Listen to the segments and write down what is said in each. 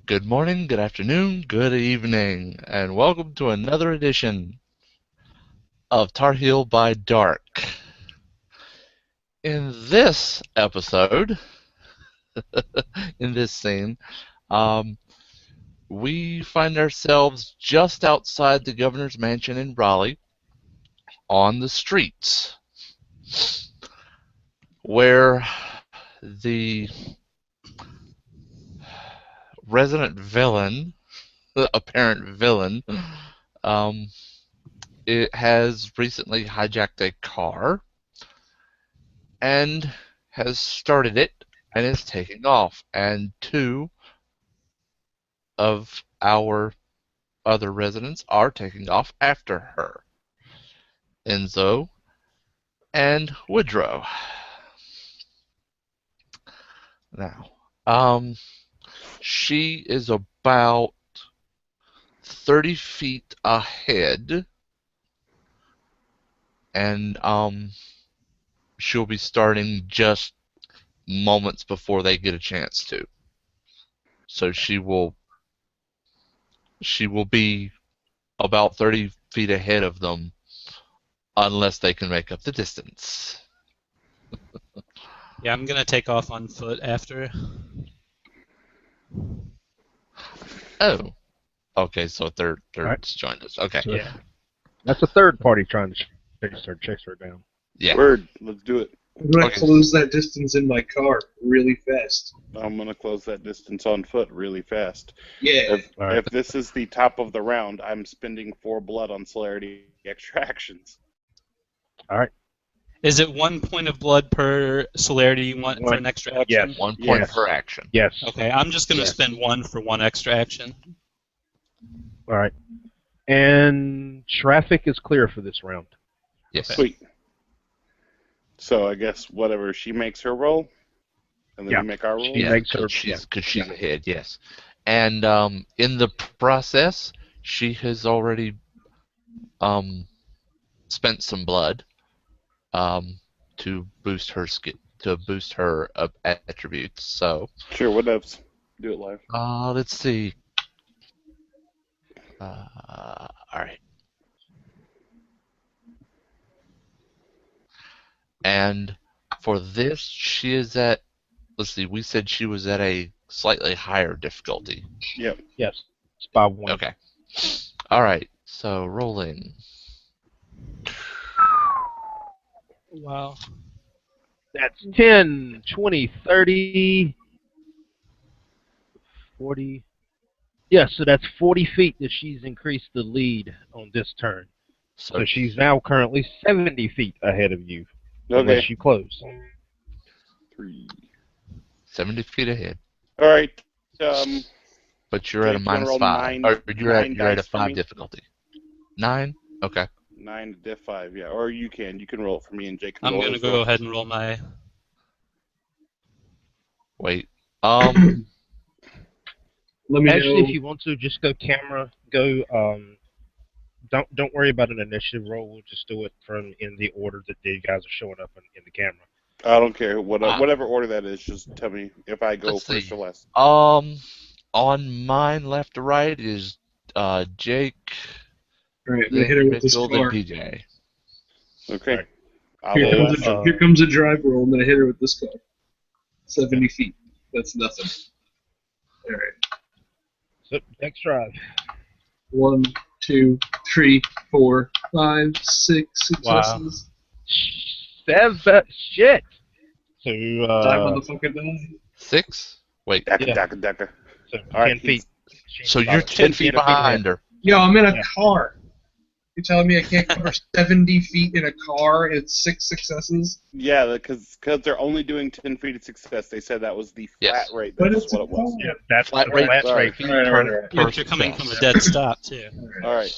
Good morning, good afternoon, good evening, and welcome to another edition of Tarheel by Dark. In this episode, in this scene, um, we find ourselves just outside the governor's mansion in Raleigh on the streets where the resident villain, the apparent villain, um, it has recently hijacked a car and has started it and is taking off. And two of our other residents are taking off after her, Enzo and Woodrow. Now, she is about 30 feet ahead, and she'll be starting just moments before they get a chance to. So she will be about 30 feet ahead of them unless they can make up the distance. Yeah, I'm gonna take off on foot after. Oh, okay. So third Right. joined us. Okay. So Yeah. that's a third party trying to chase her down. Yeah. Word. Let's do it. I'm gonna Okay. close that distance in my car really fast. I'm gonna close that distance on foot really fast. Yeah. All right. If this is the top of the round, I'm spending 4 blood on celerity extractions. All right. Is it 1 point of blood per celerity you want for an extra action? Yes. 1 point Yes. per action. Yes. Okay, I'm just gonna Yes. spend 1 for 1 extra action. All right. And traffic is clear for this round. Yes. Sweet. So I guess whatever she makes her roll, and then Yeah. we make our roll. She Yeah, makes her. because she's ahead. Yes. And in the process, she has already spent some blood to boost her attributes. So Sure, whatevs. Do it live. let's see. All right. And for this, she is at. Let's see. We said she was at a slightly higher difficulty. Yep. Yes. It's by one. Okay. All right. So rolling. Wow. That's 10, 20, 30, 40. Yeah, so that's 40 feet that she's increased the lead on this turn. So So she's now currently 70 feet ahead of you. Okay. Unless you close. 3. 70 feet ahead. All right. But you're at a Jake, you wanna roll -5. nine- Or you're at nine a dice for 5 me? difficulty. 9? Okay. 9 to diff 5, yeah. Or you can roll it for me and Jake can I'm roll gonna his go roll. ahead and roll my. Wait. Let me Actually, know. if you want to, just go camera. Go. Don't worry about an initiative roll. We'll just do it from in the order that the guys are showing up in the camera. I don't care. Ah. Whatever order that is, just tell me if I go Let's first see. or last. On mine, left to right is Jake, Alright, I'm gonna hit her then with this Mitchell, then car. PJ. Okay. Right. I'll Here roll comes, last. a, here comes a drive roll. I'm gonna hit her with this car. 70 feet. That's nothing. Alright. So next drive. 1, 2, 3, 4, 5, 6 Wow. successes. 7. Shit. So Die, motherfucker, die. 6? Wait. Daka, Yeah. daka, daka. so All right, 10 feet. So you're 10 feet behind her. Yo, I'm in a Yeah. car. You're telling me I can't cover 70 feet in a car and 6 successes? Yeah, because they're only doing 10 feet of success. They said that was the flat Yes. rate. But That's it's what a it was. car. Yeah, that's Flat the rate. flat Sorry. rate. Feet Alright, per, alright, per If you're coming from a success. dead stop too. Alright. All right.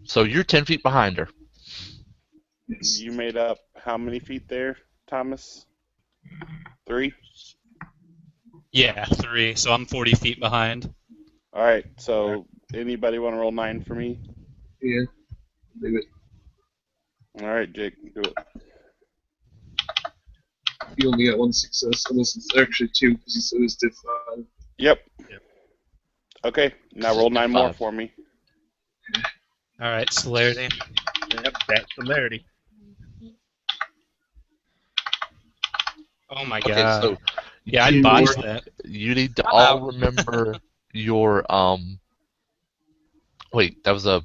So you're 10 feet behind her. Yes. You made up how many feet there, Thomas? 3? Yeah, 3. So I'm 40 feet behind. All right. So anybody want to roll 9 for me? Yeah. Leave it. All right, Jake, do it. You only got 1 success, unless it's actually 2, because he said it's diff 5. Yep. Okay, now roll 9 more 5. for me. All right, celerity. Yep, that's celerity. Oh my Okay, god. so Yeah, I you, botched that. you need to I'm all out. remember your Wait, that was a.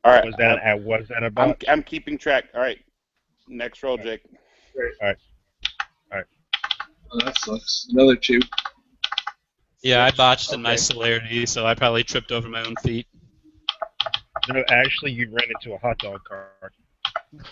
All right, Was that about? I'm keeping track. All right, next roll, Jake. All right. Oh, that sucks. Another 2. Yeah, I 6. botched in my Okay. celerity, so I probably tripped over my own feet. No, actually, you ran into a hot dog cart.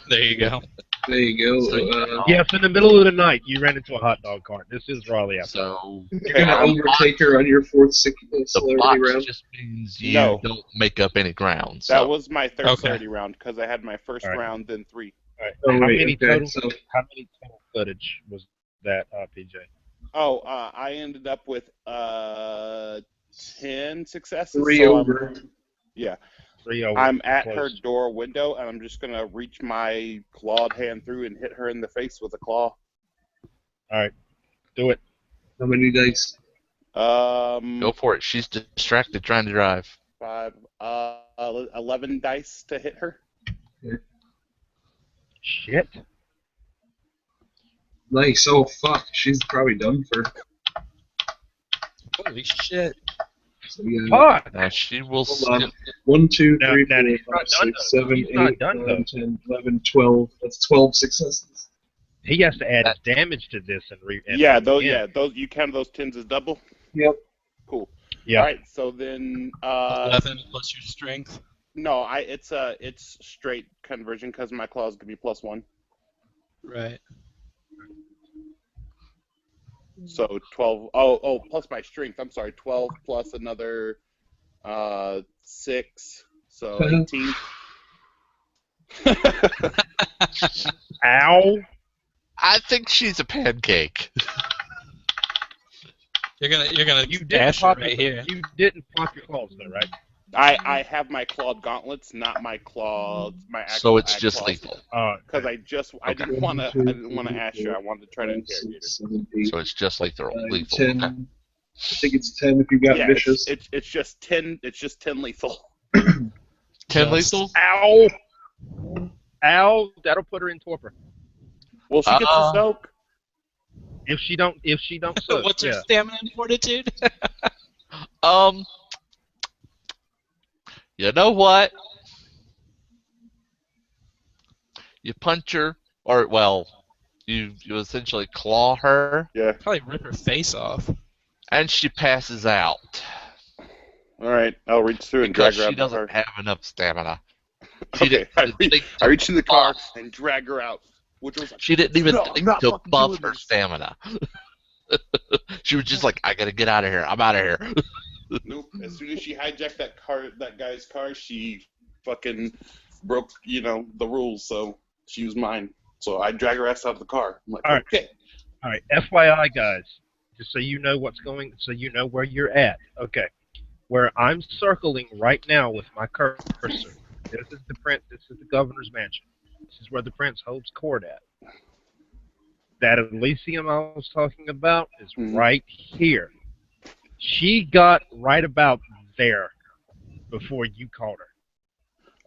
There you go. There you So, go. Yes, in the middle of the night, you ran into a hot dog cart. This is Raleigh after all. so You're gonna I'm overtake her on your 4th the celerity botch round. just means you No. don't make up any ground. That So was my third Okay. celerity round because I had my first All right. round, then 3. All right. Oh, how wait, many okay, total? so- How many total footage was that, PJ? Oh, I ended up with 10 successes. 3 so over. Yeah. 3 over. I'm at Close. her door window, and I'm just going to reach my clawed hand through and hit her in the face with a claw. All right. Do it. How many dice? go for it. She's distracted trying to drive. 5, 11 dice to hit her. Shit. Nice. Oh, fuck. She's probably done for. Holy shit. So we got Fuck. Now she will Hold on. skip. 1, 2, Now- 3, now 4, he's not 5, done 6, though. 7, He's not 8, done 9, though. 10, 11, 12. That's 12 successes. He has to add his damage to this and Yeah, those. those you count those 10s as double? Yep. Cool. Yeah. All right, so then 11 plus your strength. no, it's straight conversion because my claws give me +1. Right. So 12. Oh, plus my strength. I'm sorry, 12 plus another 6. So 18. Ow. I think she's a pancake. You're gonna You didn't dash her pop right your, here. You didn't pop your claws though, right? I have my clawed gauntlets, not my claws. My actual So it's just claws. lethal. Because I Okay. didn't want to ask her. I wanted to try to 5, interrogate her. 6, 7, 8, So it's just lethal. 9, lethal. 10. Okay. I think it's 10 if you got Yeah, vicious. it's just 10. It's just 10 lethal. 10 Just- lethal? Ow. Ow. That'll put her in torpor. Well, she gets a soak. If she don't soak, What's her yeah. stamina and fortitude? You know what? You punch her, or well, you essentially claw her, Yeah. Probably rip her face off. and she passes out All right. I'll reach through and because drag her she out the car. doesn't have enough stamina. She Okay. didn't think I to reach in the car buff- and drag her out. Which was like, She didn't even No, I'm think not to fucking buff doing her this. stamina. She was just like, I gotta get out of here. I'm out of here. nope. As soon as she hijacked that guy's car, she fucking broke, the rules. So she was mine. So I drag her ass out of the car. I'm like, All right. okay. All right, FYI, guys, just so you know so you know where you're at. Okay, where I'm circling right now with my cursor. This is the prince. This is the governor's mansion. This is where the prince holds court at. That Elysium I was talking about is Mhm. right here. She got right about there before you caught her.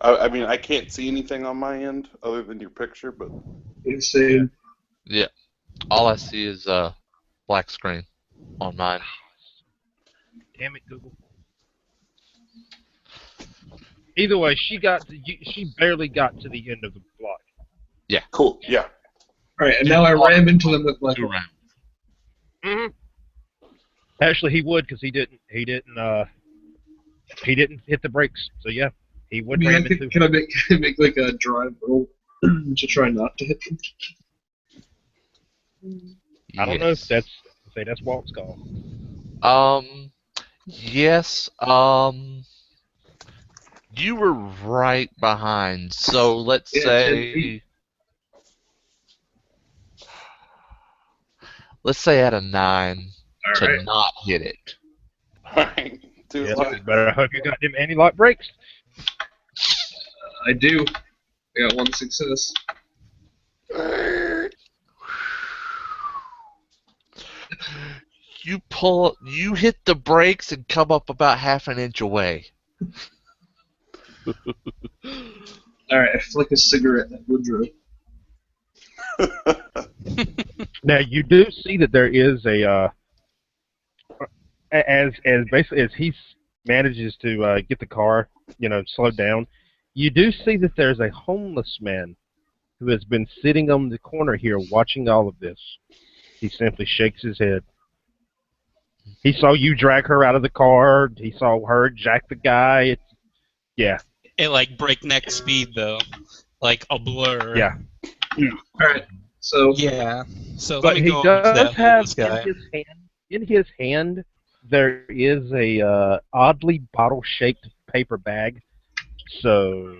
I mean, I can't see anything on my end other than your picture, but Insane. Yeah. All I see is black screen on mine. Damn it, Google. Either way, she barely got to the end of the block. cool. Yeah. Alright, and now I ram into them with my Two rounds. Mm-hmm. Actually, he would because he didn't hit the brakes. So yeah, he would I mean, ram into. can I make like a drive roll to try not to hit them? I don't know if Yes. that's Walt's call. Yes. You were right behind. So let's Yeah, 10 say, feet. at a 9 to Alright. not hit it. Alright. Too Yeah, lucky. but I hope you got them anti-lock brakes. I do. I got 1 success. you hit the brakes and come up about half an inch away. Alright, I flick a cigarette at Woodrow. Now you do see that there is as basically as he manages to get the car, slowed down. You do see that there's a homeless man who has been sitting on the corner here watching all of this. He simply shakes his head. He saw you drag her out of the car. He saw her jack the guy. Yeah. At like breakneck speed though, like a blur. Yeah. Alright, so Yeah. So But let me he go over to does that have homeless guy. in his hand there is a oddly bottle-shaped paper bag. So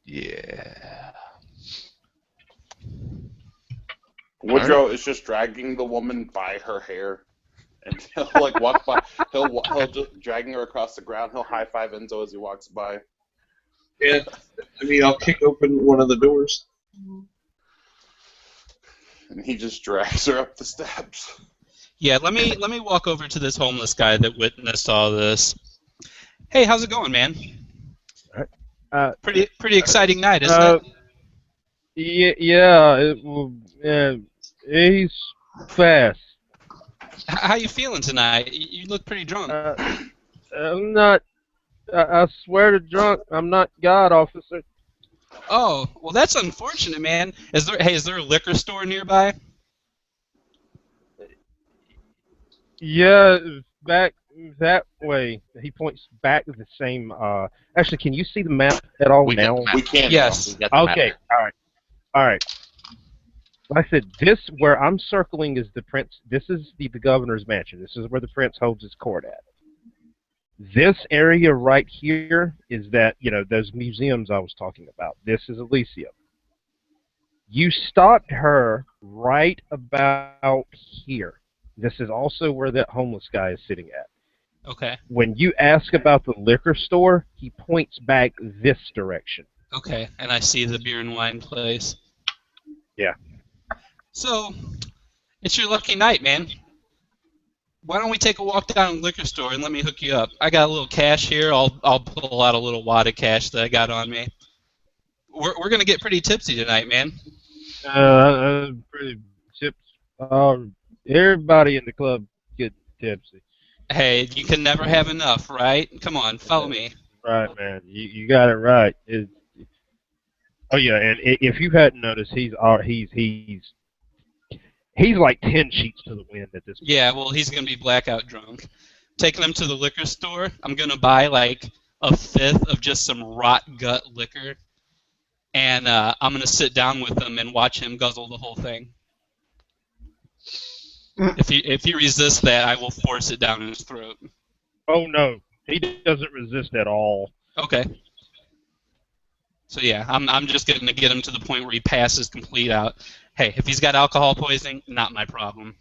Yeah. Woodrow is just dragging the woman by her hair, and he'll like walk by. He'll just dragging her across the ground. He'll high five Enzo as he walks by. yeah, I mean, I'll kick open one of the doors. And he just drags her up the steps. Yeah, let me walk over to this homeless guy that witnessed all this. Hey, how's it going, man? Pretty exciting night, isn't it? Yeah, he's fast. How you feeling tonight? You look pretty drunk. I'm not. I swear to drunk, I'm not God, officer. Oh, well, that's unfortunate, man. Is there a liquor store nearby? Yeah, back that way. He points back to the same. Actually, can you see the map at all We got now? the map. We can. Yes. We got the Okay. map. All right. Like I said, this where I'm circling is the prince. This is the governor's mansion. This is where the prince holds his court at. This area right here is that, those museums I was talking about. This is Elysium. You stopped her right about here. This is also where that homeless guy is sitting at. Okay. When you ask about the liquor store, he points back this direction. Okay, and I see the beer and wine place. Yeah. So, it's your lucky night, man. Why don't we take a walk down to the liquor store and let me hook you up? I got a little cash here. I'll pull out a little wad of cash that I got on me. We're gonna get pretty tipsy tonight, man. Pretty tips. Everybody in the club get tipsy. Hey, you can never have enough, right? Come on, follow me. Right, man. You got it right. Oh yeah, and if you hadn't noticed, he's like 10 sheets to the wind at this point. Yeah, well, he's gonna be blackout drunk. Taking him to the liquor store. I'm gonna buy like a fifth of just some rot gut liquor, and I'm gonna sit down with him and watch him guzzle the whole thing. If he resists that, I will force it down his throat. Oh no, he doesn't resist at all. Okay. So yeah, I'm just gonna get him to the point where he passes complete out. Hey, if he's got alcohol poisoning, not my problem.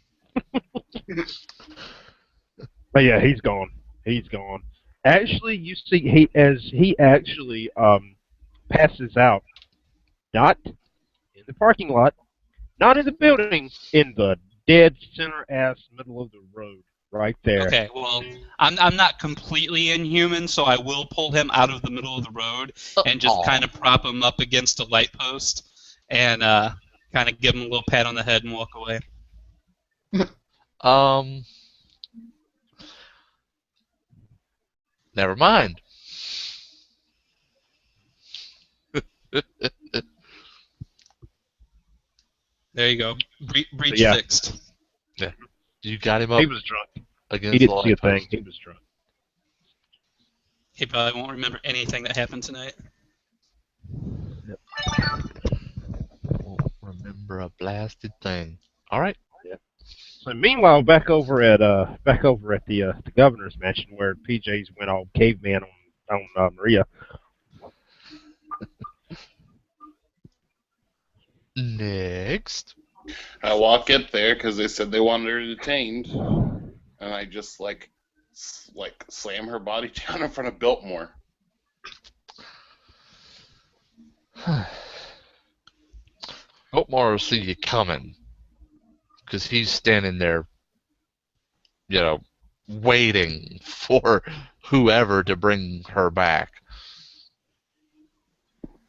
But yeah, he's gone. He's gone. Actually, you see, he actually passes out, not in the parking lot, not in the building, in the dead center ass middle of the road, right there. Okay, well, I'm not completely inhuman, so I will pull him out of the middle of the road and just kind of prop him up against a light post and kind of give him a little pat on the head and walk away. Never mind. There you go. Breach Yeah. fixed. You got him up He was drunk. against He the didn't see a light thing. post. He was drunk. He probably won't remember anything that happened tonight. Won't remember a blasted thing. All right. So meanwhile, back over at the governor's mansion where PJ's went all caveman on Maria. Next. I walk up there because they said they wanted her detained, and I just like slam her body down in front of Biltmore. Biltmore will see you coming. because he's standing there, waiting for whoever to bring her back.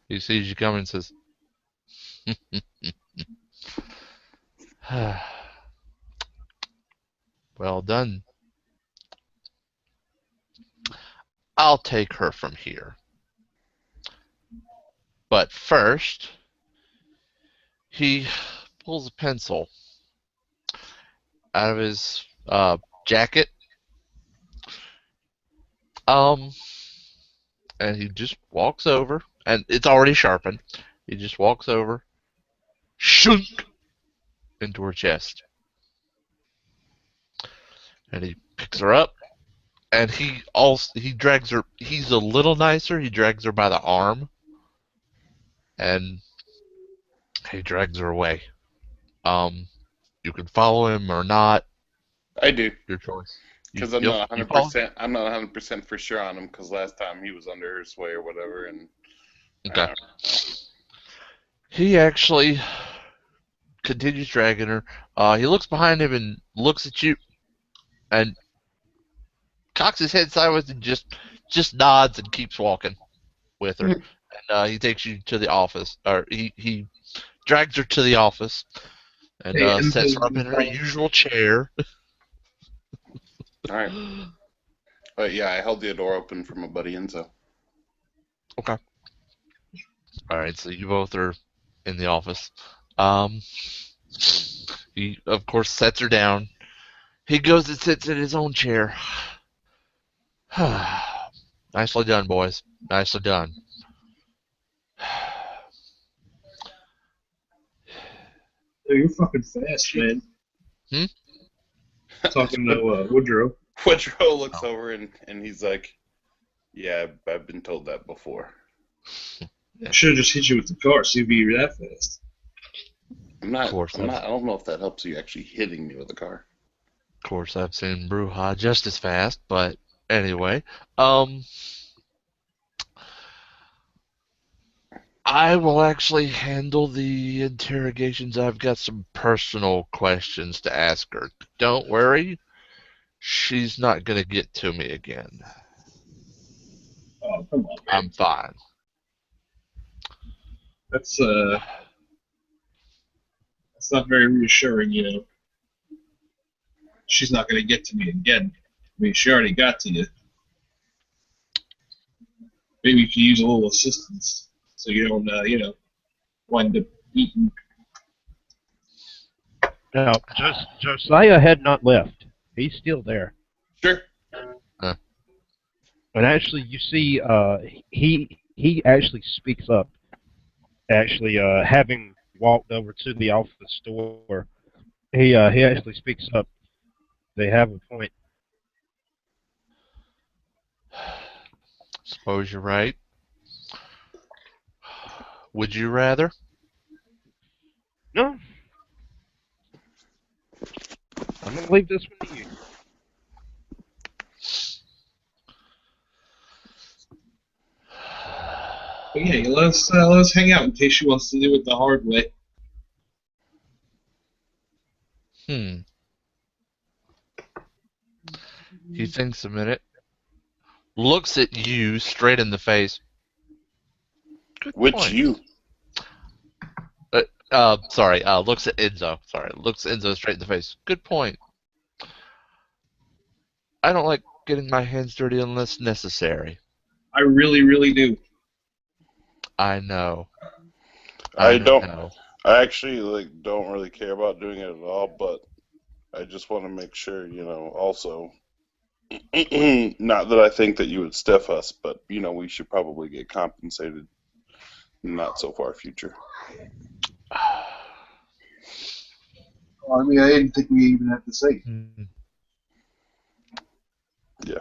He sees you coming and says, "Well done. I'll take her from here. But first," he pulls a pencil out of his jacket, um, and he just walks over, and it's already sharpened. He just walks over, shunk, into her chest, and he picks her up, and he drags her. He's a little nicer. He drags her by the arm, and he drags her away. You can follow him or not. I do. Your choice. Because I'm not You follow? 100%. I'm not 100% for sure on him. Because last time he was under her sway or whatever, and Okay. He actually continues dragging her. He looks behind him and looks at you, and cocks his head sideways and just nods and keeps walking with her. And he takes you to the office, or he drags her to the office and Hey, sets her Enzo's up in her usual chair. all right. But yeah, I held the door open for my buddy Enzo. Okay. All right, so you both are in the office. He of course sets her down. He goes and sits in his own chair. Nicely done, boys. Nicely done. Oh, you're fucking fast, man. Hmm? Talking to Woodrow. Woodrow looks Oh. over and he's like, "Yeah, I've been told that before." I should have just hit you with the car, so you'd be that fast. I'm not. Of course, I'm not. I don't know if that helps you actually hitting me with a car. Of course, I've seen Bruja just as fast, but anyway, I will actually handle the interrogations. I've got some personal questions to ask her. Don't worry, she's not gonna get to me again. Oh, come on, man. I'm fine. That's not very reassuring, She's not going to get to me again. I mean, she already got to you. Maybe you could use a little assistance so you don't, wind up eating. Now, Josiah had not left. He's still there. Sure. And actually, you see, he actually speaks up. Actually, having walked over to the office door, he actually speaks up. They have a point. Suppose you're right. Would you rather? No, I'm gonna leave this one to you. But yeah, let's hang out in case she wants to do it the hard way. He thinks a minute, looks at you straight in the face. Good Which point. you? Sorry, looks at Enzo. Sorry, looks at Enzo straight in the face. Good point. I don't like getting my hands dirty unless necessary. I really, really do. I know. I don't. know. I actually don't really care about doing it at all, but I just want to make sure, also, not that I think that you would stiff us, but, we should probably get compensated in not so far future. Well, I mean, I didn't think we even had to say it. Yeah.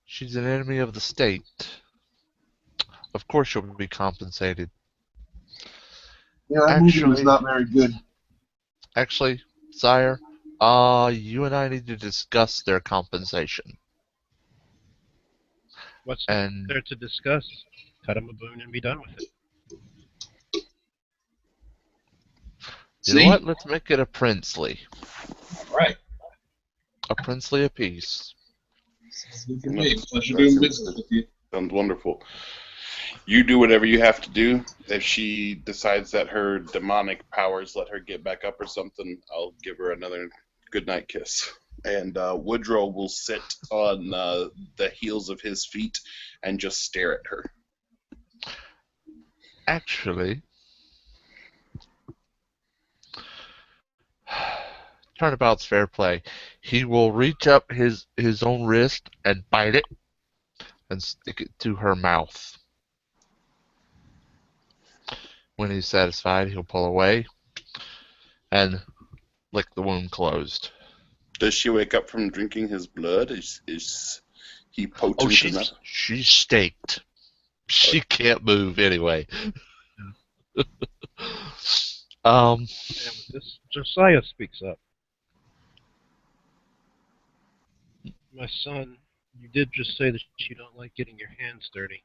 She's an enemy of the state. Of course she'll be compensated. Yeah, that movie was not very good. Actually, sire, you and I need to discuss their compensation. What's And there to discuss? Cut him a boon and be done with it. You know See? what? Let's make it a princely. Right. A princely apiece. Sounds good for me. Pleasure That doing seems business good. with you. Sounds wonderful. You do whatever you have to do. If she decides that her demonic powers let her get back up or something, I'll give her another goodnight kiss. And Woodrow will sit on the heels of his feet and just stare at her. Actually, turnabout's fair play. He will reach up his own wrist and bite it and stick it to her mouth. When he's satisfied, he'll pull away and lick the wound closed. Does she wake up from drinking his blood? Is he potent Oh, enough? she's staked. She can't move anyway. Damn it, this Josiah speaks up. My son, you did just say that you don't like getting your hands dirty.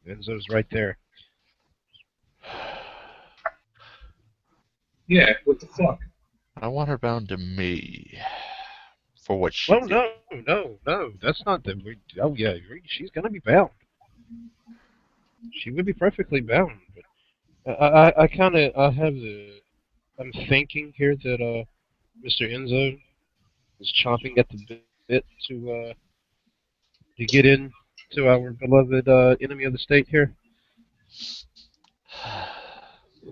Enzo's right there. Yeah, what the fuck? I want her bound to me for what she Well, did. no, that's not the. Oh yeah, she's gonna be bound. She would be perfectly bound. But I kind of, I'm thinking here that Mr. Enzo is chomping at the bit to get in to our beloved enemy of the state here.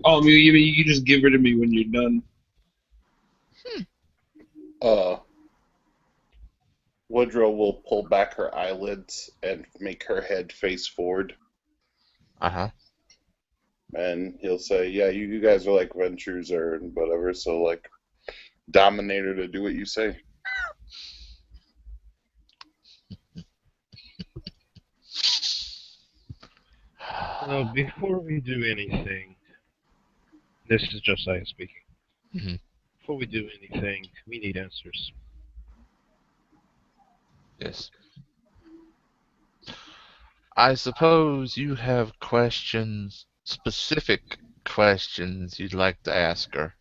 Oh, I mean, you mean you can just give her to me when you're done? Woodrow will pull back her eyelids and make her head face forward. Uh-huh. And he'll say, yeah, you guys are like ventures or whatever, so like dominate her to do what you say. Before we do anything, this is Josiah speaking. Mhm. Before we do anything, we need answers. Yes. I suppose you have questions, specific questions you'd like to ask her.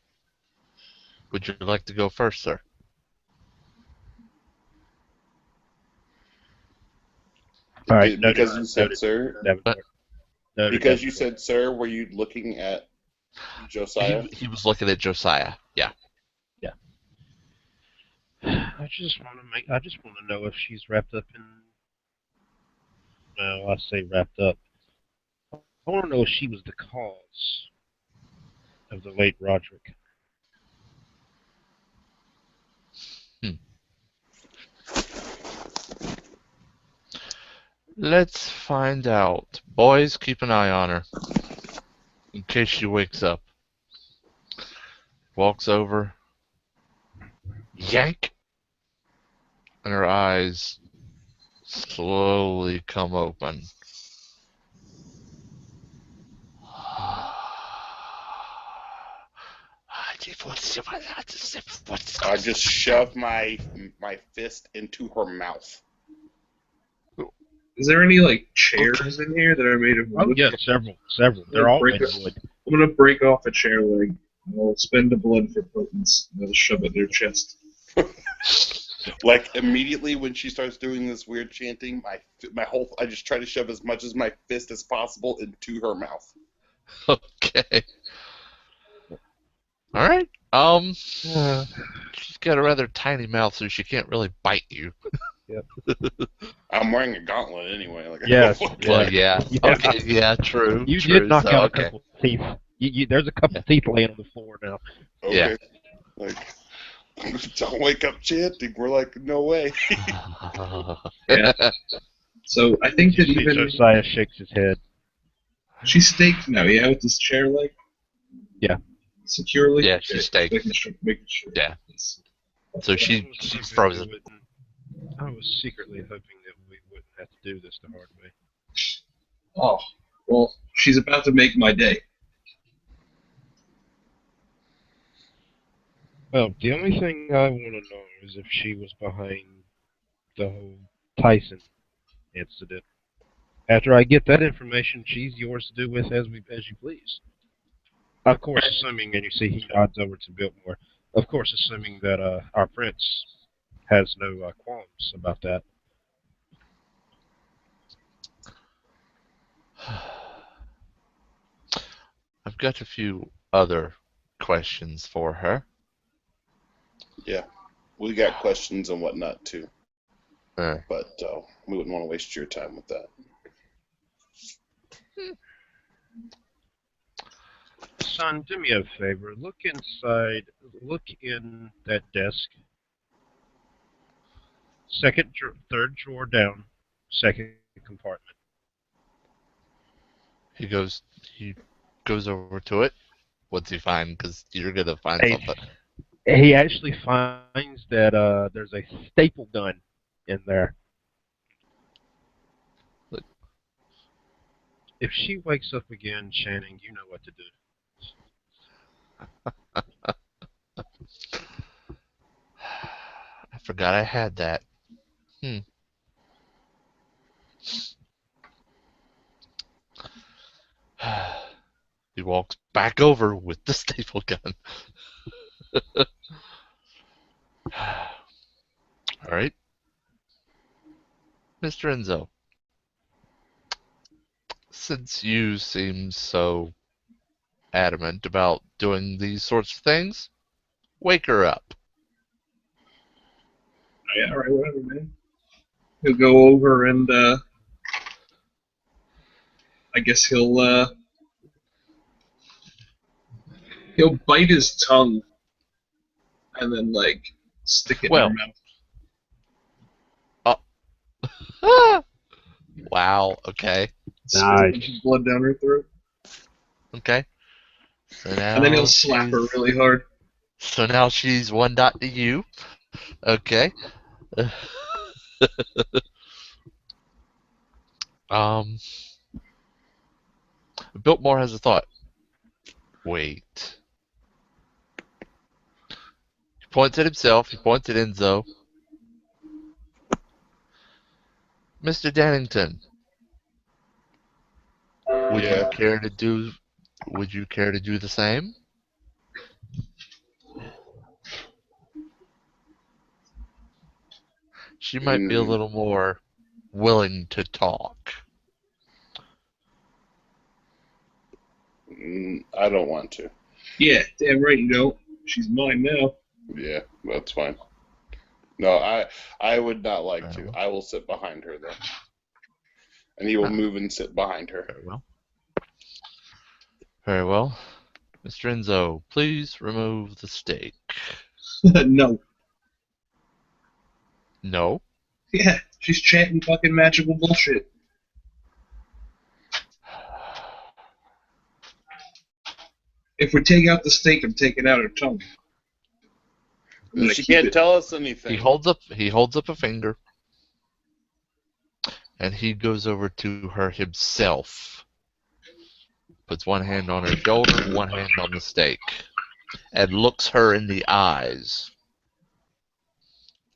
Would you like to go first, sir? All right, Because you said, sir, Noted, because you said, sir, were you looking at Josiah? He was looking at Josiah. Yeah. I just want to know if she's wrapped up in. No, I say wrapped up. I want to know if she was the cause of the late Roderick. Let's find out. Boys, keep an eye on her. In case she wakes up. Walks over. Yank! And her eyes slowly come open. I just shove my fist into her mouth. Is there any like chairs in here that are made of wood? Oh yeah, several. They're all made of wood. I'm gonna break off a chair leg. I'll spend the blood for potence. And I'll shove it in her chest. Like immediately when she starts doing this weird chanting, I just try to shove as much as my fist as possible into her mouth. Okay. Alright. She's got a rather tiny mouth, so she can't really bite you. I'm wearing a gauntlet anyway. Like, Yes, Well, yeah. Yeah. Okay, yeah, true. You true. did knock So, out okay. a couple of teeth. There's a couple of teeth laying on the floor now. okay. Like, don't wake up chanting. We're like, no way. Yeah. So I think that You see even Josiah shakes his head. she's staked now. Yeah, with this chair leg. Yeah. Securely. Yeah, she's staked. Making sure. Yeah. Yes. So I was she's hoping frozen. I was secretly hoping that we wouldn't have to do this the hard way. Oh, well, she's about to make my day. Well, the only thing I want to know is if she was behind the whole Tyson incident. After I get that information, she's yours to do with as you please. Of course, assuming, and you see he nods over to Biltmore. Of course, assuming that our prince has no qualms about that. I've got a few other questions for her. Yeah, we got questions and whatnot too, Uh, but we wouldn't want to waste your time with that. Son, do me a favor. Look inside. Look in that desk. Third drawer down. Second compartment. he goes. He goes over to it. What's he find? Because you're gonna find Hey, something. he actually finds that there's a staple gun in there. Look. If she wakes up again, Channing, you know what to do. I forgot I had that. He walks back over with the staple gun. All right, Mr. Enzo. Since you seem so adamant about doing these sorts of things, wake her up. Yeah, all right, whatever, man. He'll go over and I guess he'll bite his tongue and then like stick it in her Well, mouth. ah, wow. Okay. Spit a bunch Nice. of blood down her throat. Okay. So And then he'll now slap her she's. really hard. So now she's one dot to you. Okay. Um. Biltmore has a thought. Wait. He points at himself. He points at Enzo. Mr. Dannington, would you Yeah. care to do? Would you care to do the same? She might be a Mm, little more willing to talk. I don't want to. Yeah, damn right you don't. She's mine now. Yeah, that's fine. No, I would not like Very to. well. I will sit behind her though, and he will move and sit behind her. Very well. Very well. Mr. Enzo, please remove the stake. No. No. Yeah, she's chanting fucking magical bullshit. If we take out the stake, I'm taking out her tongue. I'm gonna She keep can't it. tell us He anything. holds up. He holds up a finger, and he goes over to her himself. Puts one hand on her shoulder, one hand on the stake, and looks her in the eyes.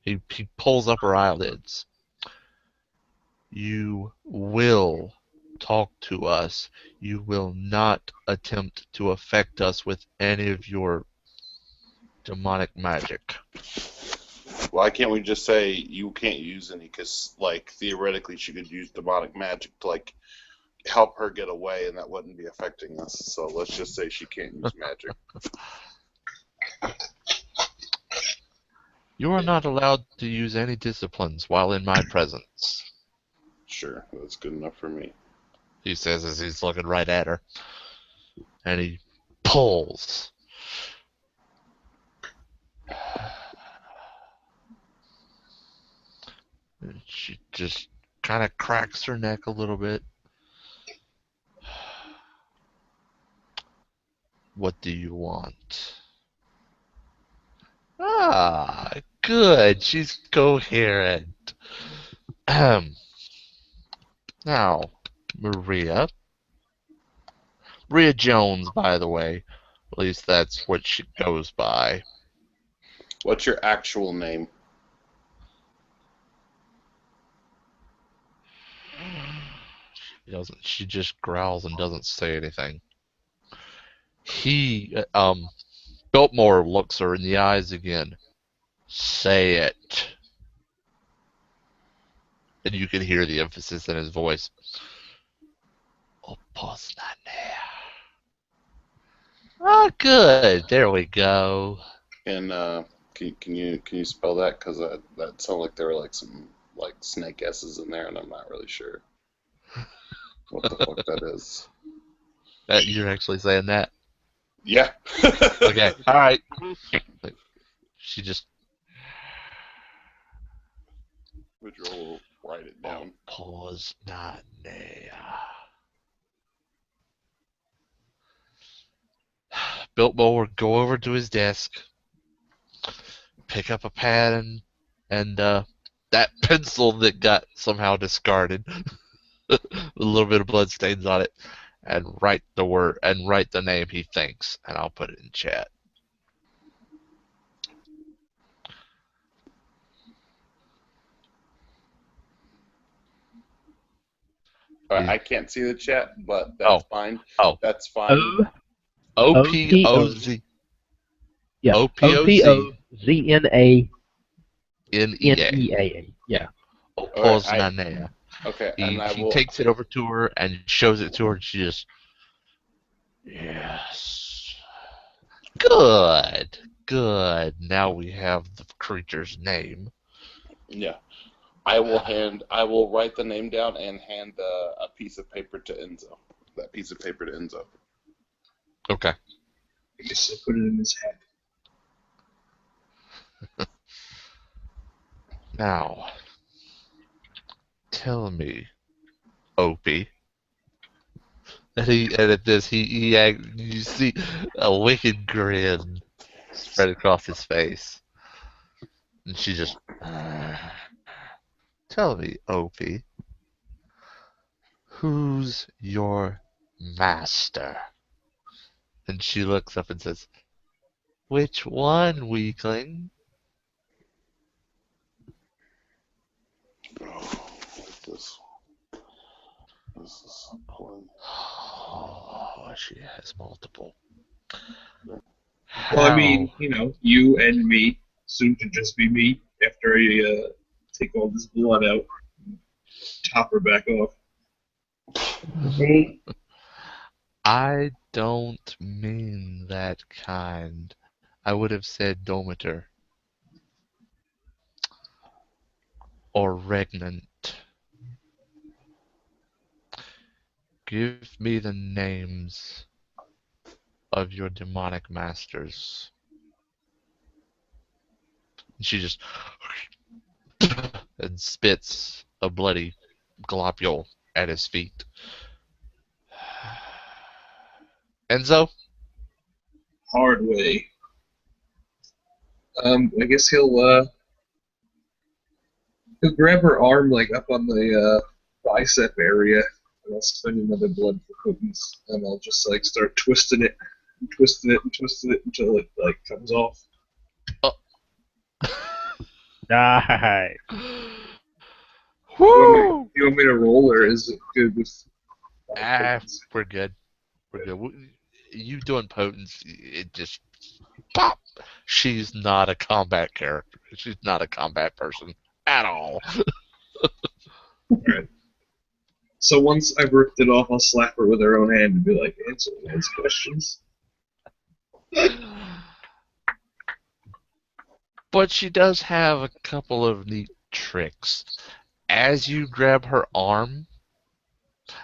He pulls up her eyelids. You will talk to us. You will not attempt to affect us with any of your demonic magic. Why can't we just say you can't use any? Because like theoretically, she could use demonic magic to like help her get away, and that wouldn't be affecting us. So let's just say she can't use magic. You are not allowed to use any disciplines while in my presence, Sure, that's good enough for me. he says as he's looking right at her. And he pulls. And she just kind of cracks her neck a little bit. What do you want? Ah, good. She's coherent. Now, Maria. Maria Jones, by the way. At least that's what she goes by. What's your actual name? She just growls and doesn't say anything. Biltmore looks her in the eyes again. Say it. And you can hear the emphasis in his voice. Opoznane. Oh, good. There we go. And can you spell that? Because that sounded like there were like some like snake S's in there, and I'm not really sure what the fuck that is. You're actually saying that? Yeah. Okay. All right. She just. Would you write it down? Opoznane. Biltmore would go over to his desk, pick up a pad and that pencil that got somehow discarded with a little bit of blood stains on it, and write the name he thinks, and I'll put it in chat. I can't see the chat, but that's fine. Oh. That's fine. OPOZ. Yeah. OPOZNEA. OPOZNEA. Yeah. Opoznanea. Okay, He takes it over to her and shows it to her, and she just, yes. Good. Now we have the creature's name. Yeah. I will write the name down and hand a piece of paper to Enzo. That piece of paper to Enzo. Okay. I guess I put it in his head. Now, tell me, Opie. And at this, you see a wicked grin spread across his face, and she just, tell me, Opie, who's your master? And she looks up and says, which one, weakling? Oh, this is one. Oh, she has multiple. Well, I mean, you and me, soon to just be me, after I take all this blood out and top her back off. I don't mean that kind. I would have said Dometer. Or regnant. Give me the names of your demonic masters. And she just and spits a bloody globule at his feet. Enzo? Hard way. I guess he'll grab her arm like up on the bicep area, and I'll spend another blood for potence, and I'll just like start twisting it, and twisting it, and twisting it until it like comes off. Die. Woo! You want me to roll, or is it good with? We're good. We're good. You doing potence? It just pop. She's not a combat character. She's not a combat person at all. Alright. So once I've ripped it off, I'll slap her with her own hand and be like, answer those questions. But she does have a couple of neat tricks. As you grab her arm,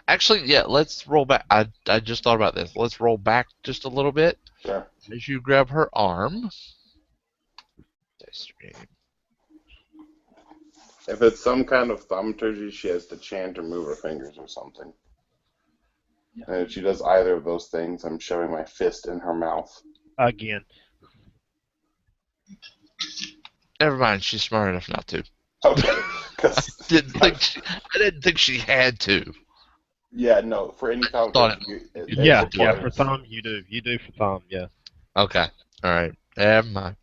actually, yeah, let's roll back. I just thought about this. Let's roll back just a little bit. Sure. As you grab her arm. If it's some kind of thaumaturgy, she has to chant or move her fingers or something. And if she does either of those things, I'm shoving my fist in her mouth. Again. Never mind, she's smart enough not to. Okay. I didn't think she had to. Yeah, no, for any thaumaturgy. Yeah, for Thom, you do. You do for Thom, yeah. Okay, alright. Never mind.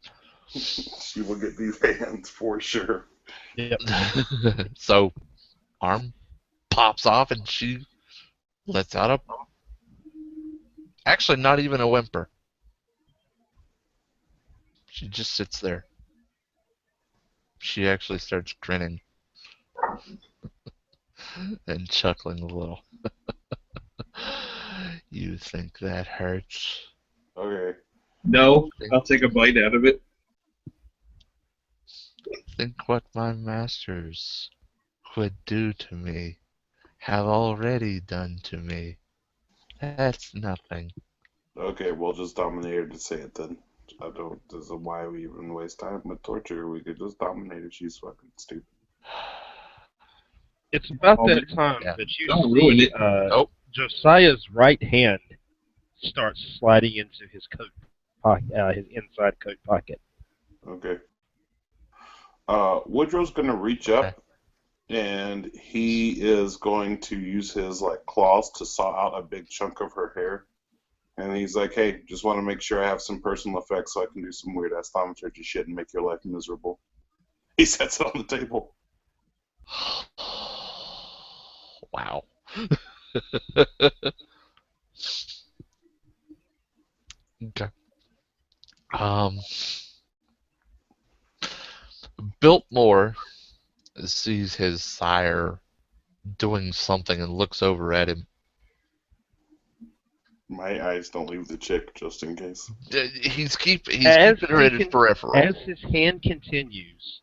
She will get these hands for sure. Yep. So, arm pops off and she lets out Actually, not even a whimper. She just sits there. She actually starts grinning and chuckling a little. You think that hurts? Okay. No, I'll take a bite out of it. Think what my masters would do to me, have already done to me. That's nothing. Okay, we'll just dominate her to say it then. I don't. This is why we even waste time with torture. We could just dominate her. She's fucking stupid. It's about Oh, that man. time Yeah. that you Don't ruin see it. Oh, Josiah's right hand starts sliding into his coat pocket, his inside coat pocket. Okay. Woodrow's gonna reach okay. up and he is going to use his like claws to saw out a big chunk of her hair. And he's like, "Hey, just want to make sure I have some personal effects so I can do some weird ass thaumaturgy shit and make your life miserable." He sets it on the table. Wow. Okay. Um, Biltmore sees his sire doing something and looks over at him. My eyes don't leave the chick, just in case. He's keeping As her in his he peripheral. as his hand continues,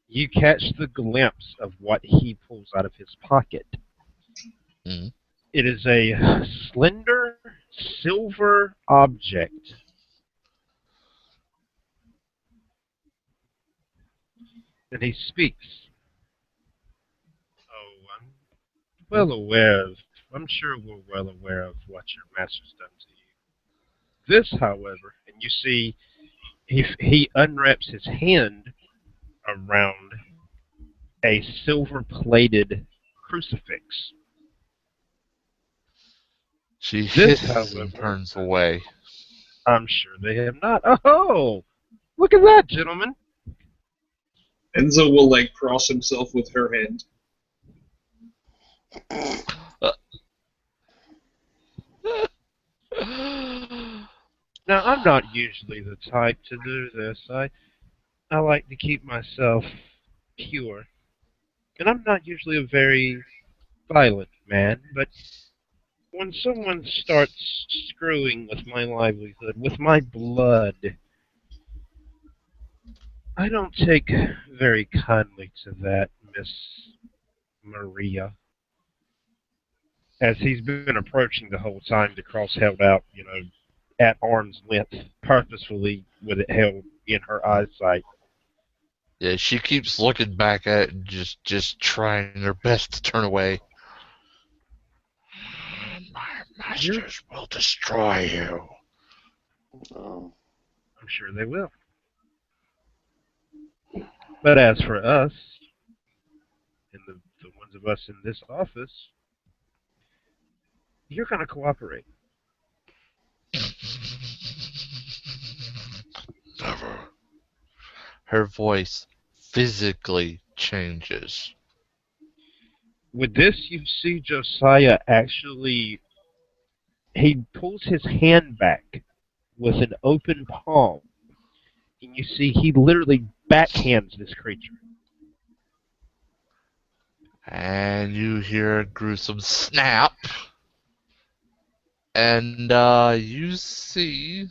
you catch the glimpse of what he pulls out of his pocket. Mhm. It is a slender silver object. And he speaks. Oh, I'm well aware of, I'm sure we're well aware of what your master's done to you. This, however, and you see, he unwraps his hand around a silver-plated crucifix. She This, hisses and however, turns away. I'm sure they have not. Oh, look at that, gentlemen. Enzo will like cross himself with her hand. Now, I'm not usually the type to do this. I like to keep myself pure. And I'm not usually a very violent man, but when someone starts screwing with my livelihood, with my blood, I don't take very kindly to that, Miss Maria. As he's been approaching the whole time, the cross held out, at arm's length, purposefully with it held in her eyesight. Yeah, she keeps looking back at it and just trying her best to turn away. My You're, masters will destroy you. Um, I'm sure they will. But as for us, and the ones of us in this office, you're going to cooperate. Never. Her voice physically changes. With this, you see Josiah actually, he pulls his hand back with an open palm, and you see he literally backhands this creature. And you hear a gruesome snap. And you see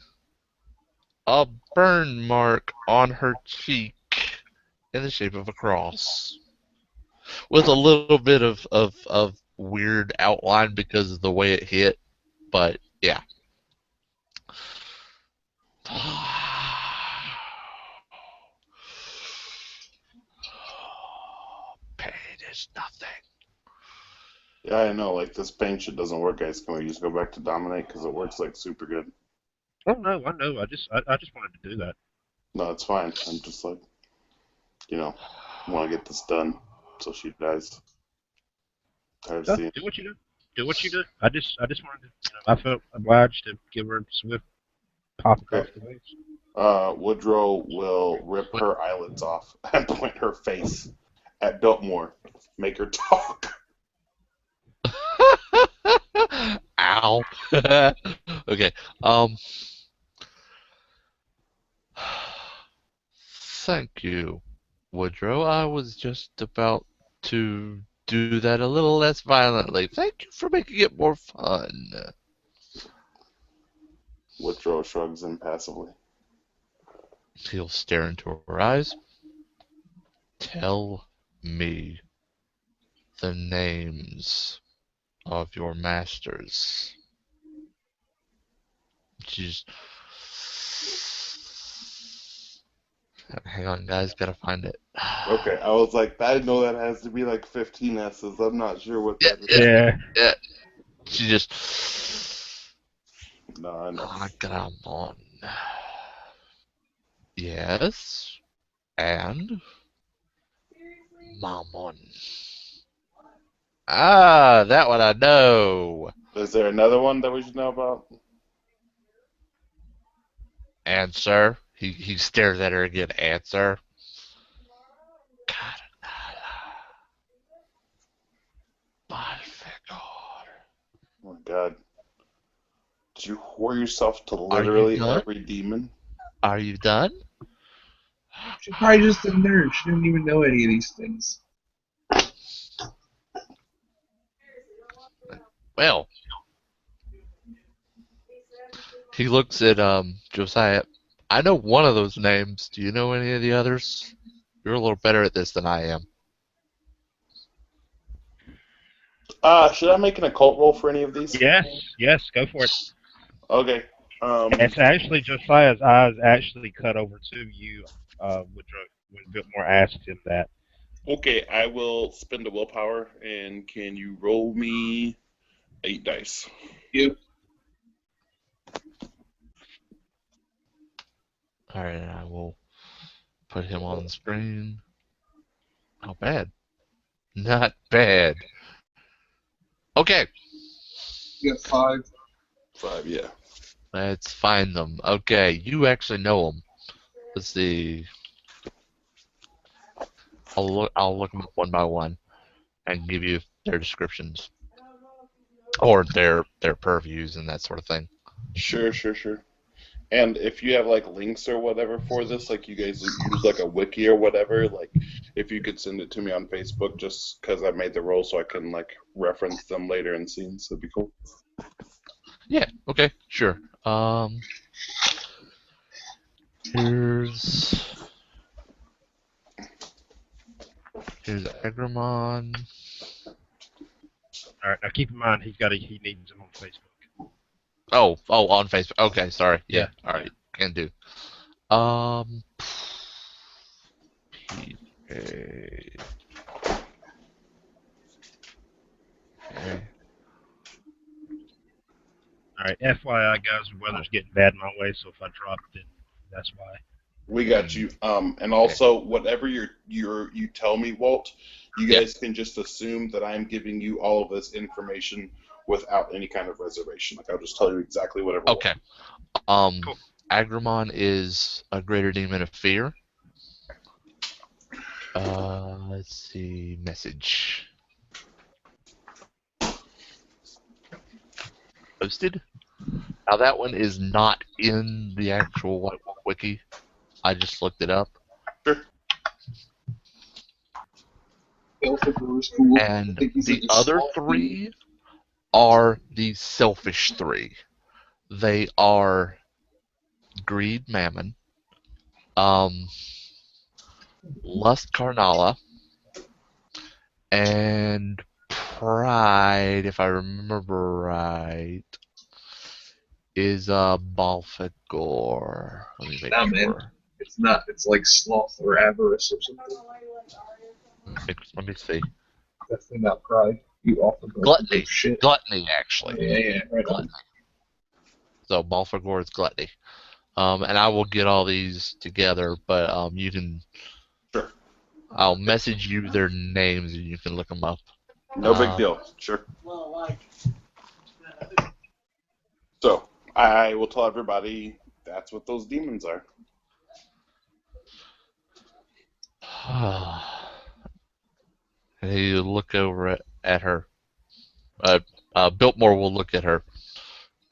a burn mark on her cheek in the shape of a cross. With a little bit of weird outline because of the way it hit. But yeah. Pain is nothing. yeah, I know. Like this paint shit doesn't work, guys. Can we just go back to dominate because it works like super good? Oh no, I know. I just wanted to do that. No, it's fine. I'm just like, want to get this done so she dies. Tired of No, seeing. do what you do. Do what you do. I just wanted to. I felt obliged to give her a swift pop across Okay. the face. Woodrow will rip her eyelids off and point her face at Biltmore. Make her talk. Ow. Okay. Thank you, Woodrow. I was just about to do that a little less violently. Thank you for making it more fun. Woodrow shrugs impassively. He'll stare into her eyes. Tell me the names of your masters. She's. Hang on, guys. Gotta find it. Okay, I was like, I know that has to be like 15 S's. I'm not sure what Yeah, that is. yeah, Yeah. yeah. She just. No, I know. Ah, come on. Yes, and Mammon. Ah, that one I know. Is there another one that we should know about? Answer. He stares at her again. Answer. Balfegor. Oh my god. Did you whore yourself to Are you literally done? every demon? Are you done? She's probably just a nerd. She didn't even know any of these things. Well, he looks at Josiah. I know one of those names. Do you know any of the others? You're a little better at this than I am. Should I make an occult roll for any of these? Yes, go for it. Okay. It's actually Josiah's eyes actually cut over to you, Woodrow, when Biltmore asked him that. Okay, I will spend a willpower, and can you roll me 8 dice? Yep. All right, I will put him on the screen. Not bad. Not bad. Okay, You got 5. 5, yeah. let's find them. Okay, you actually know them. Let's see. I'll look them up one by one and give you their descriptions or their purviews and that sort of thing. Sure. And if you have like links or whatever for this, like you guys use like a wiki or whatever, like if you could send it to me on Facebook, just because I made the roll, so I can like reference them later in scenes, that'd be cool. Yeah. Okay. Sure. Here's Agramon. All right, now keep in mind he needs him on Facebook. Oh, on Facebook. Okay, sorry. Yeah. Yeah. All right. Can do. PA. Okay. All right, FYI, guys, the weather's getting bad my way, so if I drop it, that's why. We got you. And also whatever you tell me, Walt, you guys can just assume that I'm giving you all of this information without any kind of reservation. Like I'll just tell you exactly whatever. Okay. Cool. Agramon is a greater demon of fear. Let's see. Message. Posted. Now that one is not in the actual White Wolf wiki. I just looked it up. Sure. Belphegor is cool. I And think he's the like a other sloth three are the selfish three. They are greed, mammon, lust, carnala, and pride. If I remember right, is Balfegor. Let me make Nah, man. sure. It's not. It's like sloth or avarice or something. Let me see. Definitely not pride. You offer Gluttony. shit. Gluttony, actually. Yeah, right on. Gluttony. So Balfegor is gluttony. And I will get all these together, but you can. Sure. I'll message you their names and you can look them up. No big deal. Sure. So I will tell everybody that's what those demons are. And you look over at her. Biltmore will look at her.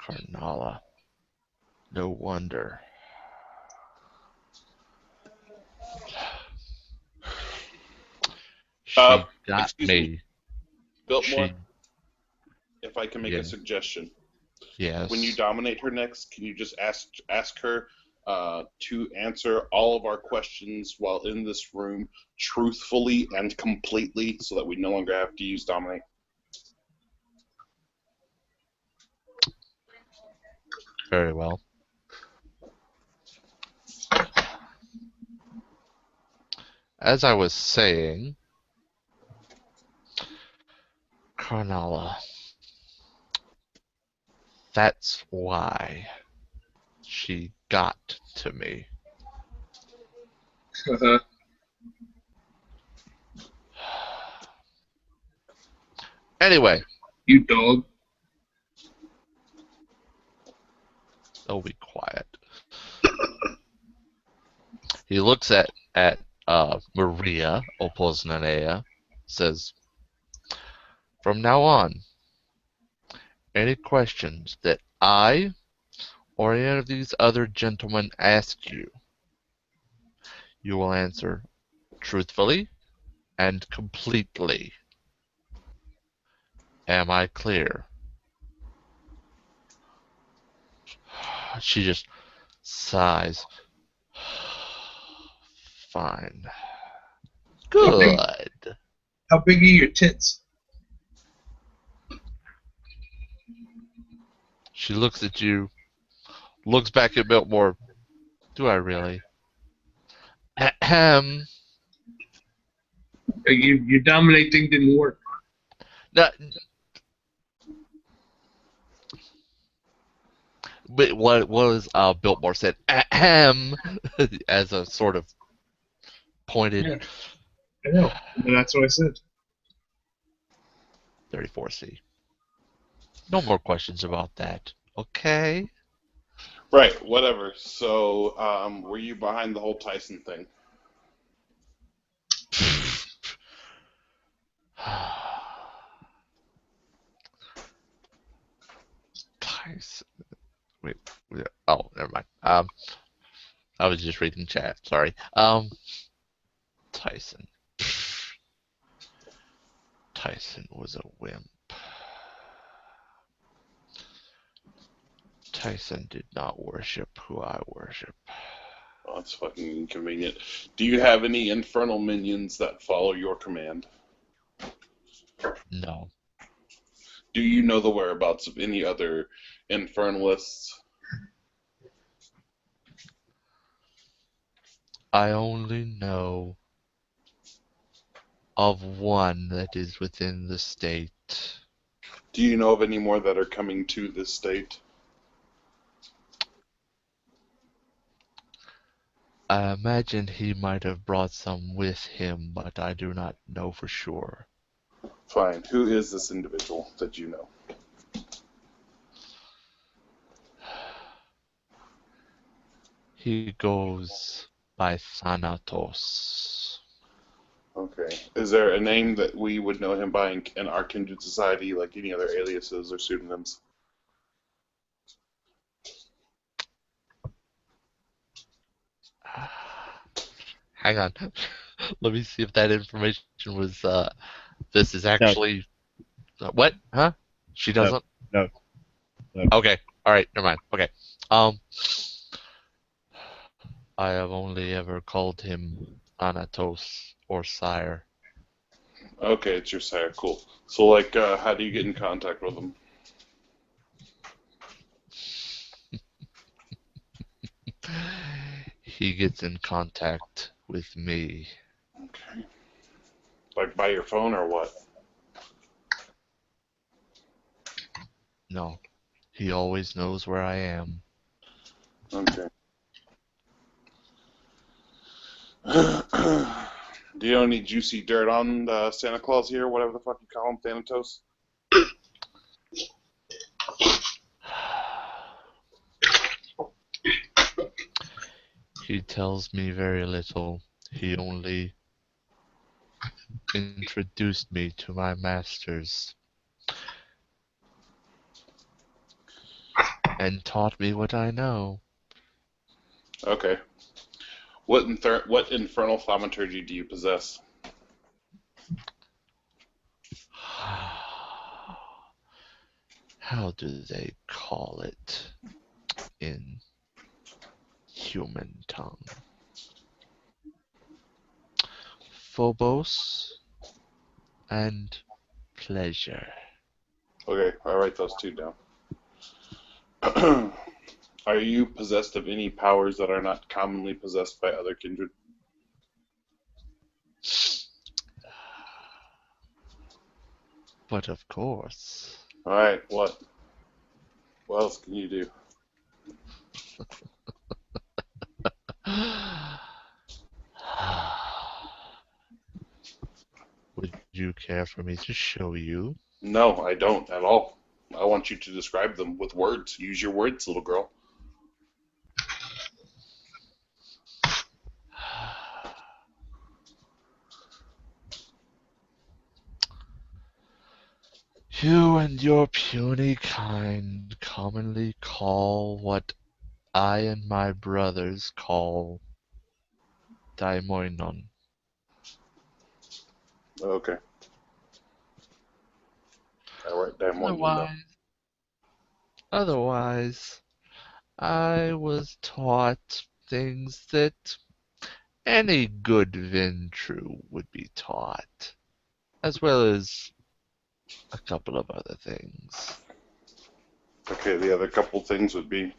Karnala. No wonder. She got Excuse me. me, Biltmore. She, If I can make yeah, a suggestion, when you yes. dominate her next, can you just ask her to answer all of our questions while in this room truthfully and completely, so that we no longer have to use dominate? Very well. As I was saying, Karnala, that's why she got to me. Anyway, You dog. oh, be quiet. He looks at Maria Opoznanea, says, "From now on, any questions that I or any of these other gentlemen ask you, you will answer truthfully and completely. Am I clear?" She just sighs. Fine. How big, Good. how big are your tits? She looks at you, looks back at Biltmore. Do I really? Ahem. Your dominating didn't work. No, but what was Biltmore said? Ahem, as a sort of pointed Yeah, I know. And that's what I said. 34C. No more questions about that. Okay. Right, whatever. So, were you behind the whole Tyson thing? Tyson. Wait. Oh, never mind. I was just reading chat. Sorry. Tyson. Tyson was a wimp. Tyson did not worship who I worship. Oh, that's fucking inconvenient. Do you have any infernal minions that follow your command? No. Do you know the whereabouts of any other infernalists? I only know of one that is within the state. Do you know of any more that are coming to this state? I imagine he might have brought some with him, but I do not know for sure. Fine. Who is this individual that you know? He goes by Thanatos. Okay. Is there a name that we would know him by in our kindred society, like any other aliases or pseudonyms? Hang on. Let me see if that information was, this is No, actually, what? Huh? She no, doesn't? no, no. Okay. Alright, never mind. Okay. Um, I have only ever called him Thanatos or Sire. Okay, it's your sire. Cool. So, like, how do you get in contact with him? He gets in contact with me. Okay. Like by your phone or what? No, he always knows where I am. Okay. Do you know any juicy dirt on Santa Claus here, whatever the fuck you call him, Thanatos? He tells me very little. He only introduced me to my masters. and taught me what I know. Okay. What infernal thaumaturgy do you possess? How do they call it in human tongue? Phobos and pleasure. Okay, I'll write those two down. Are you possessed of any powers that are not commonly possessed by other kindred? But of course. Alright, what? What else can you do? Would you care for me to show you? No, I don't at all. I want you to describe them with words. Use your words, little girl. You and your puny kind commonly call what I and my brothers call daimoinon. Okay. I write down one window. Otherwise, I was taught things that any good Ventru would be taught, as well as a couple of other things. Okay, the other couple things would be.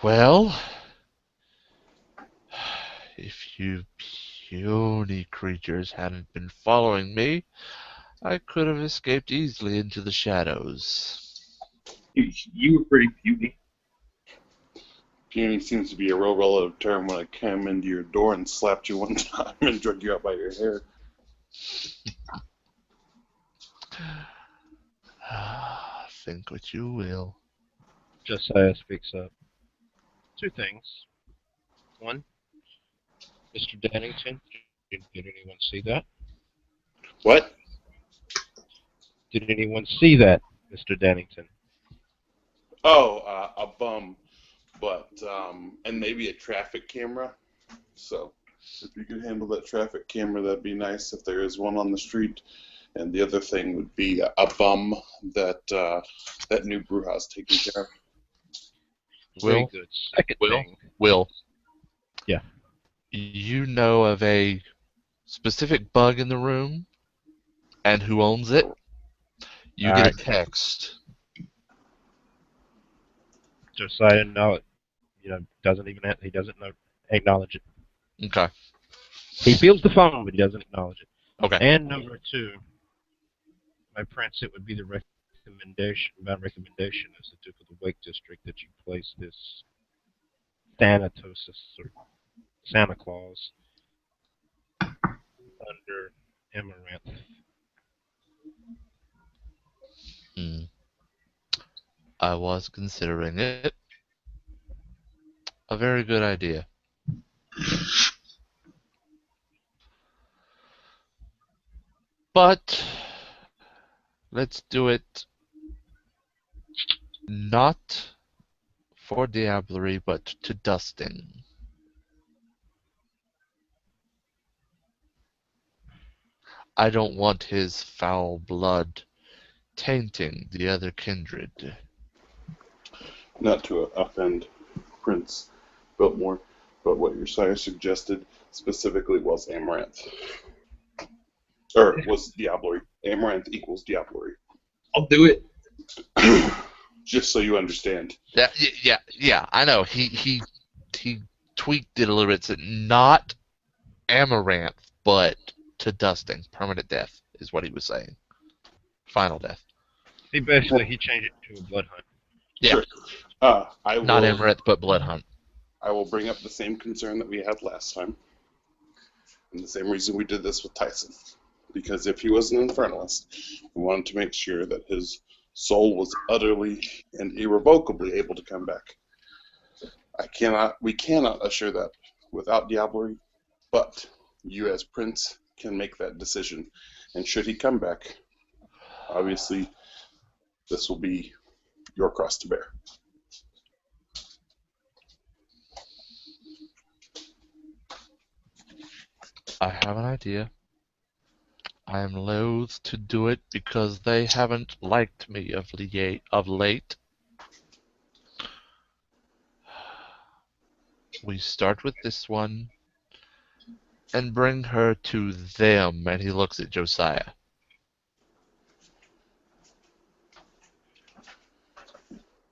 Well, if you puny creatures hadn't been following me, I could have escaped easily into the shadows. You were pretty puny. Puny seems to be a real relative term when I came into your door and slapped you one time and drug you out by your hair. Think what you will. Josiah speaks up. Two things. One, Mr. Dennington, did anyone see that? What? Did anyone see that, Mr. Dennington? Oh, a bum, but and maybe a traffic camera. So, if you could handle that traffic camera, that'd be nice. If there is one on the street, and the other thing would be a bum that that new brew house taking care of. Very Will? good. Second thing. Will. Yeah. You know of a specific bug in the room and who owns it? You get a Alright. text. Josiah, no, he doesn't acknowledge it. Okay. He feels the phone, but he doesn't acknowledge it. Okay. And number two, my prince, it would be the recommendation as the Duke of the Wake District that you place this Thanatosis or Santa Claus under Amaranth. I was considering it. A very good idea. But let's do it not for diablerie, but to dusting. I don't want his foul blood tainting the other kindred. Not to offend Prince Biltmore, but what your sire suggested specifically was Amaranth. Or was Diablerie. Amaranth equals Diablerie. I'll do it. Just so you understand. Yeah. I know. He tweaked it a little bit. Said not amaranth, but to dusting. Permanent death is what he was saying. Final death. He changed it to a blood hunt. Yeah. Sure. I will, Not amaranth, but blood hunt. I will bring up the same concern that we had last time. And the same reason we did this with Tyson. Because if he was an Infernalist, we wanted to make sure that his soul was utterly and irrevocably able to come back. We cannot assure that without Diablerie, but you as Prince can make that decision. And should he come back, obviously this will be your cross to bear. I have an idea. I am loath to do it because they haven't liked me of late. We start with this one and bring her to them. And he looks at Josiah.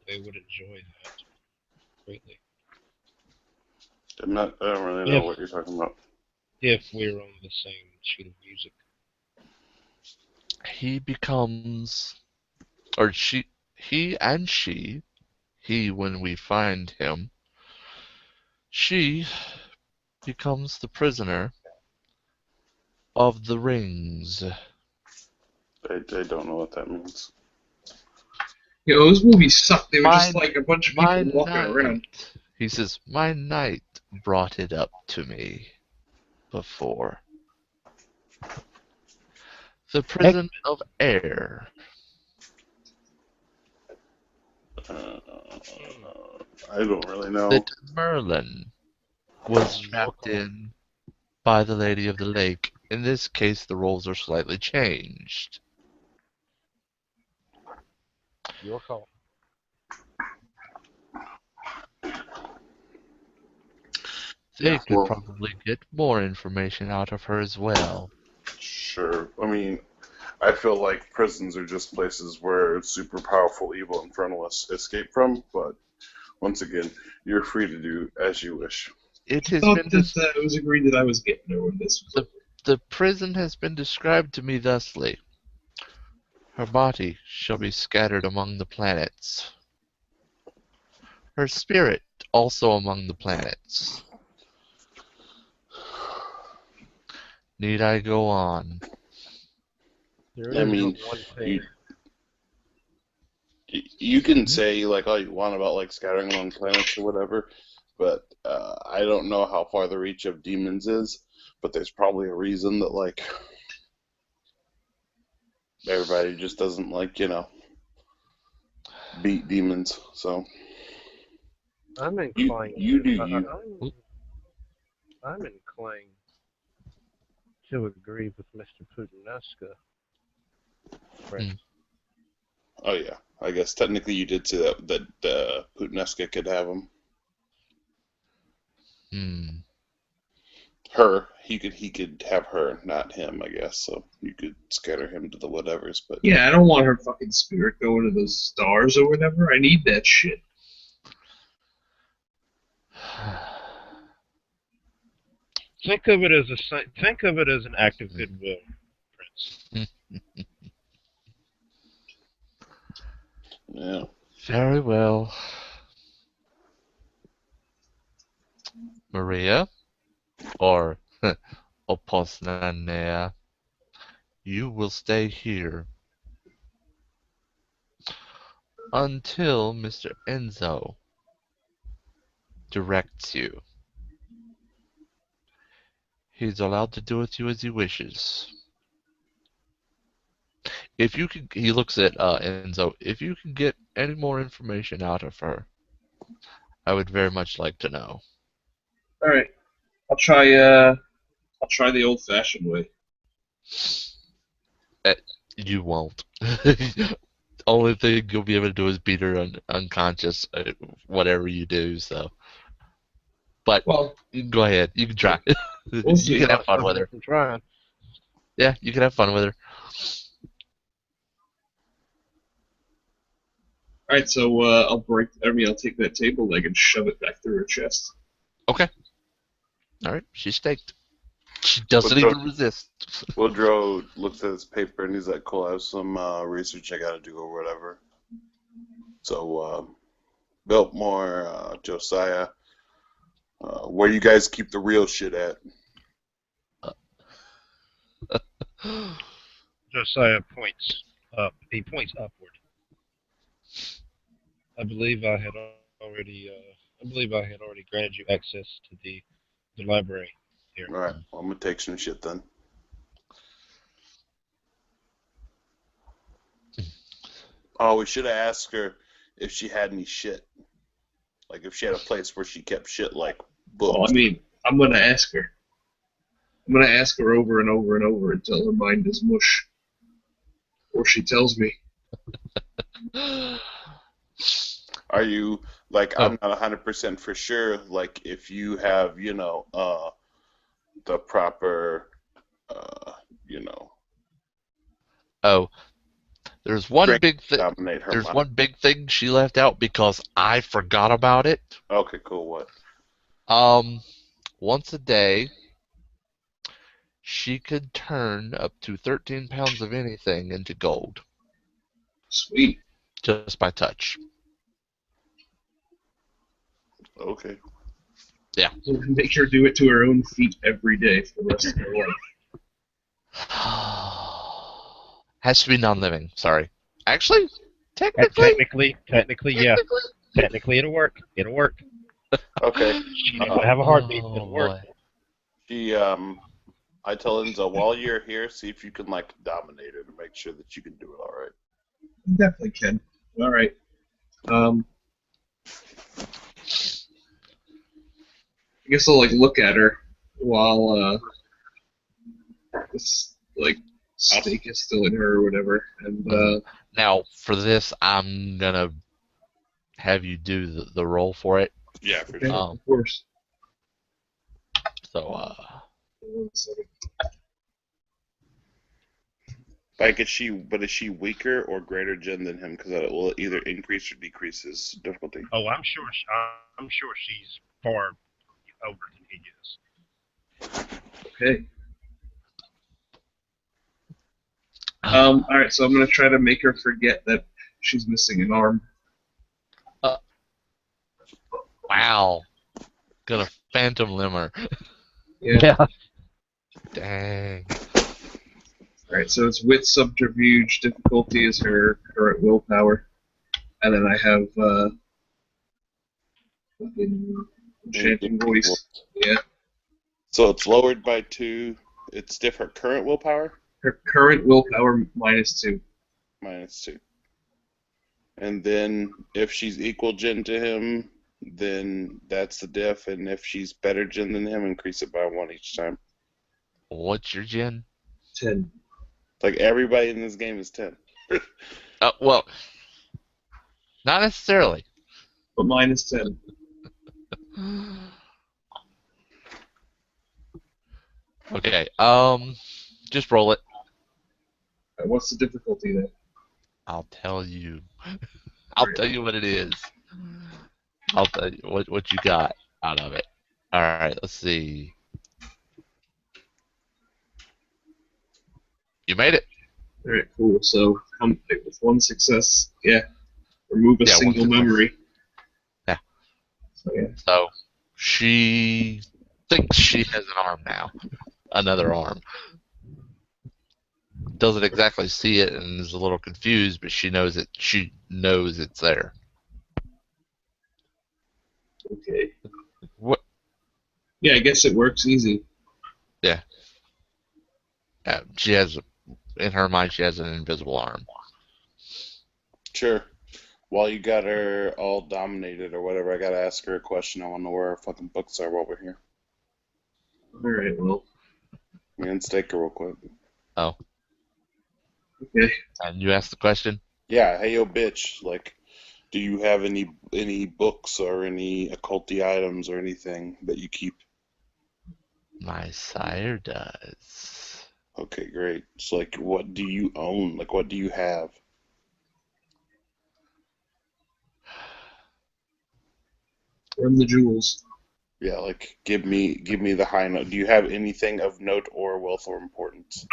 They would enjoy that greatly. I don't really know what you're talking about. If we're on the same sheet of music. He becomes, or he and she, he when we find him, she becomes the prisoner of the rings. I don't know what that means. Yo, those movies suck. They were My- just like a bunch of My people walking around. knight, he says, my knight brought it up to me before. The prison of air. I don't really know. That Merlin was trapped in by the Lady of the Lake. In this case, the roles are slightly changed. Your call. They could probably get more information out of her as well. Sure. I mean, I feel like prisons are just places where super powerful evil infernalists escape from, but once again, you're free to do as you wish. It I has thought been that it was agreed that I was getting her when this was over. the prison has been described to me thusly. Her body shall be scattered among the planets. Her spirit also among the planets. Need I go on? There I is mean, one thing. you can say like all you want about like scattering among planets or whatever, but I don't know how far the reach of demons is. But there's probably a reason that like everybody just doesn't like beat demons. So I'm inclined. you do you. I'm inclined to agree with Mr. Pudineska. Right. Oh yeah, I guess technically you did say that Putineska could have him. Her, he could have her, not him, I guess. So you could scatter him to the whatevers, but Yeah, I don't want her fucking spirit going to those stars or whatever. I need that shit. Think of it as an act of goodwill, Prince. yeah. Very well. Maria, or Oposnanea, you will stay here until Mr. Enzo directs you. He's allowed to do with you as he wishes. If you can, he looks at Enzo. If you can get any more information out of her, I would very much like to know. All right, I'll try the old-fashioned way. You won't. Only thing you'll be able to do is beat her unconscious, whatever you do. So, but Well, you can go ahead. You can try. We'll see. You can have fun with her. I'm trying. Yeah, you can have fun with her. all right, so I'll take that table leg and shove it back through her chest. Okay. All right. She's staked. She doesn't Woodrow- even resist. Woodrow looks at his paper and he's like, "Cool, I have some research I got to do or whatever." So, Biltmore, Josiah, where you guys keep the real shit at? Josiah points up. He points upward. I believe I had already granted you access to the library here. All right, well, I'm gonna take some shit then. Oh, we should have asked her if she had any shit. Like if she had a place where she kept shit like Well, books. I mean, I'm gonna ask her. I'm gonna ask her over and over and over until her mind is mush, or she tells me. Are you like Oh. I'm not 100% for sure like if you have, the proper you know, Oh, there's one strength big to thing. dominate her There's mind. one big thing she left out because I forgot about it. Okay, cool. What? Um, Once a day, she could turn up to 13 pounds of anything into gold Sweet. just by touch. Okay. Yeah. So make her do it to her own feet every day for the rest of her life. Has to be non-living. Sorry. Actually, technically, Technically, yeah. Technically, it'll work. It'll work. Okay. She doesn't have a heartbeat. Oh It'll work. boy. She I tell Enzo while you're here, see if you can like dominate her to make sure that you can do it all right. Definitely can. All right. I guess I'll like look at her while this like steak is still in her or whatever, and Now, for this, I'm gonna have you do the roll for it. Yeah, for okay, sure. of course. So, 1 second. Like, is she weaker or greater gen than him? Because it will either increase or decrease his difficulty. Oh, I'm sure. I'm sure she's far older than he is. Okay. All right. So I'm gonna try to make her forget that she's missing an arm. wow. Gonna phantom limb her. Yeah. Dang. All right. So it's wit subterfuge. Difficulty is her current willpower, and then I have fucking enchanting voice. Yeah. So it's lowered by 2. It's different current willpower Her current willpower -2. -2. And then if she's equal gen to him, then that's the diff. And if she's better gen than him, increase it by 1 each time. What's your gen? 10. Like everybody in this game is 10. Well, not necessarily. But -10. Okay. Just roll it. All right, what's the difficulty then? I'll tell you. I'll tell you what it is. I'll tell you what you got out of it. All right. Let's see. You made it. All right, cool. So with 1 success, yeah, remove a Yeah, 1 single success. memory. Yeah. So yeah. So she thinks she has an arm now. Another arm. Doesn't exactly see it and is a little confused, but she knows it. She knows it's there. Okay. What? Yeah, I guess it works easy. Yeah. She has, in her mind, she has an invisible arm. Sure. While you got her all dominated or whatever, I gotta ask her a question. I wanna know where our fucking books are while we're here. All right. Well. Me and Staker real quick. Oh. Okay. And you asked the question? Yeah, hey yo bitch, like do you have any books or any occulty items or anything that you keep? My sire does. Okay, great. So like what do you own? Like what do you have? Run the jewels. Yeah, like give me the high note. Do you have anything of note or wealth or importance?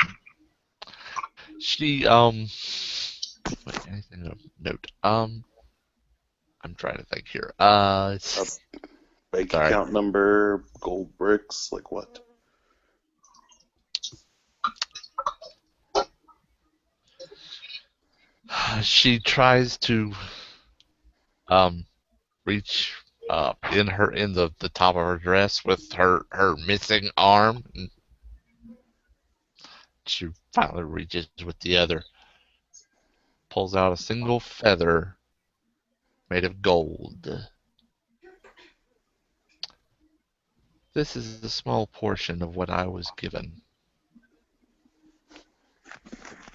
She, wait, anything of note? I'm trying to think here. Bank Sorry. account number, gold bricks, like what? She tries to, reach in the top of her dress with her missing arm. And she finally reaches with the other. pulls out a single feather made of gold. This is a small portion of what I was given.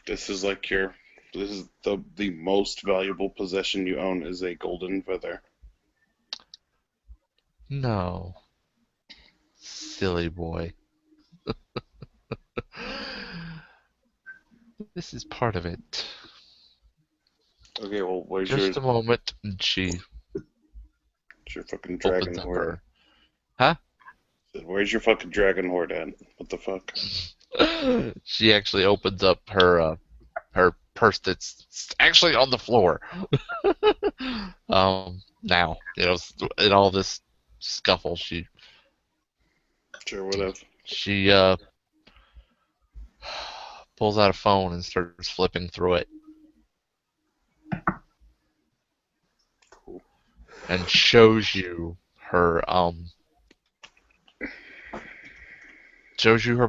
This is like this is the most valuable possession you own is a golden feather. No. Silly boy. This is part of it. Okay, well, where's Just a moment, and she your fucking dragon opens up horde? her. Huh? Where's your fucking dragon horde at? What the fuck? She actually opens up her purse that's actually on the floor. Now, in all this scuffle, she Sure, whatever. pulls out a phone and starts flipping through it. Cool. And shows you her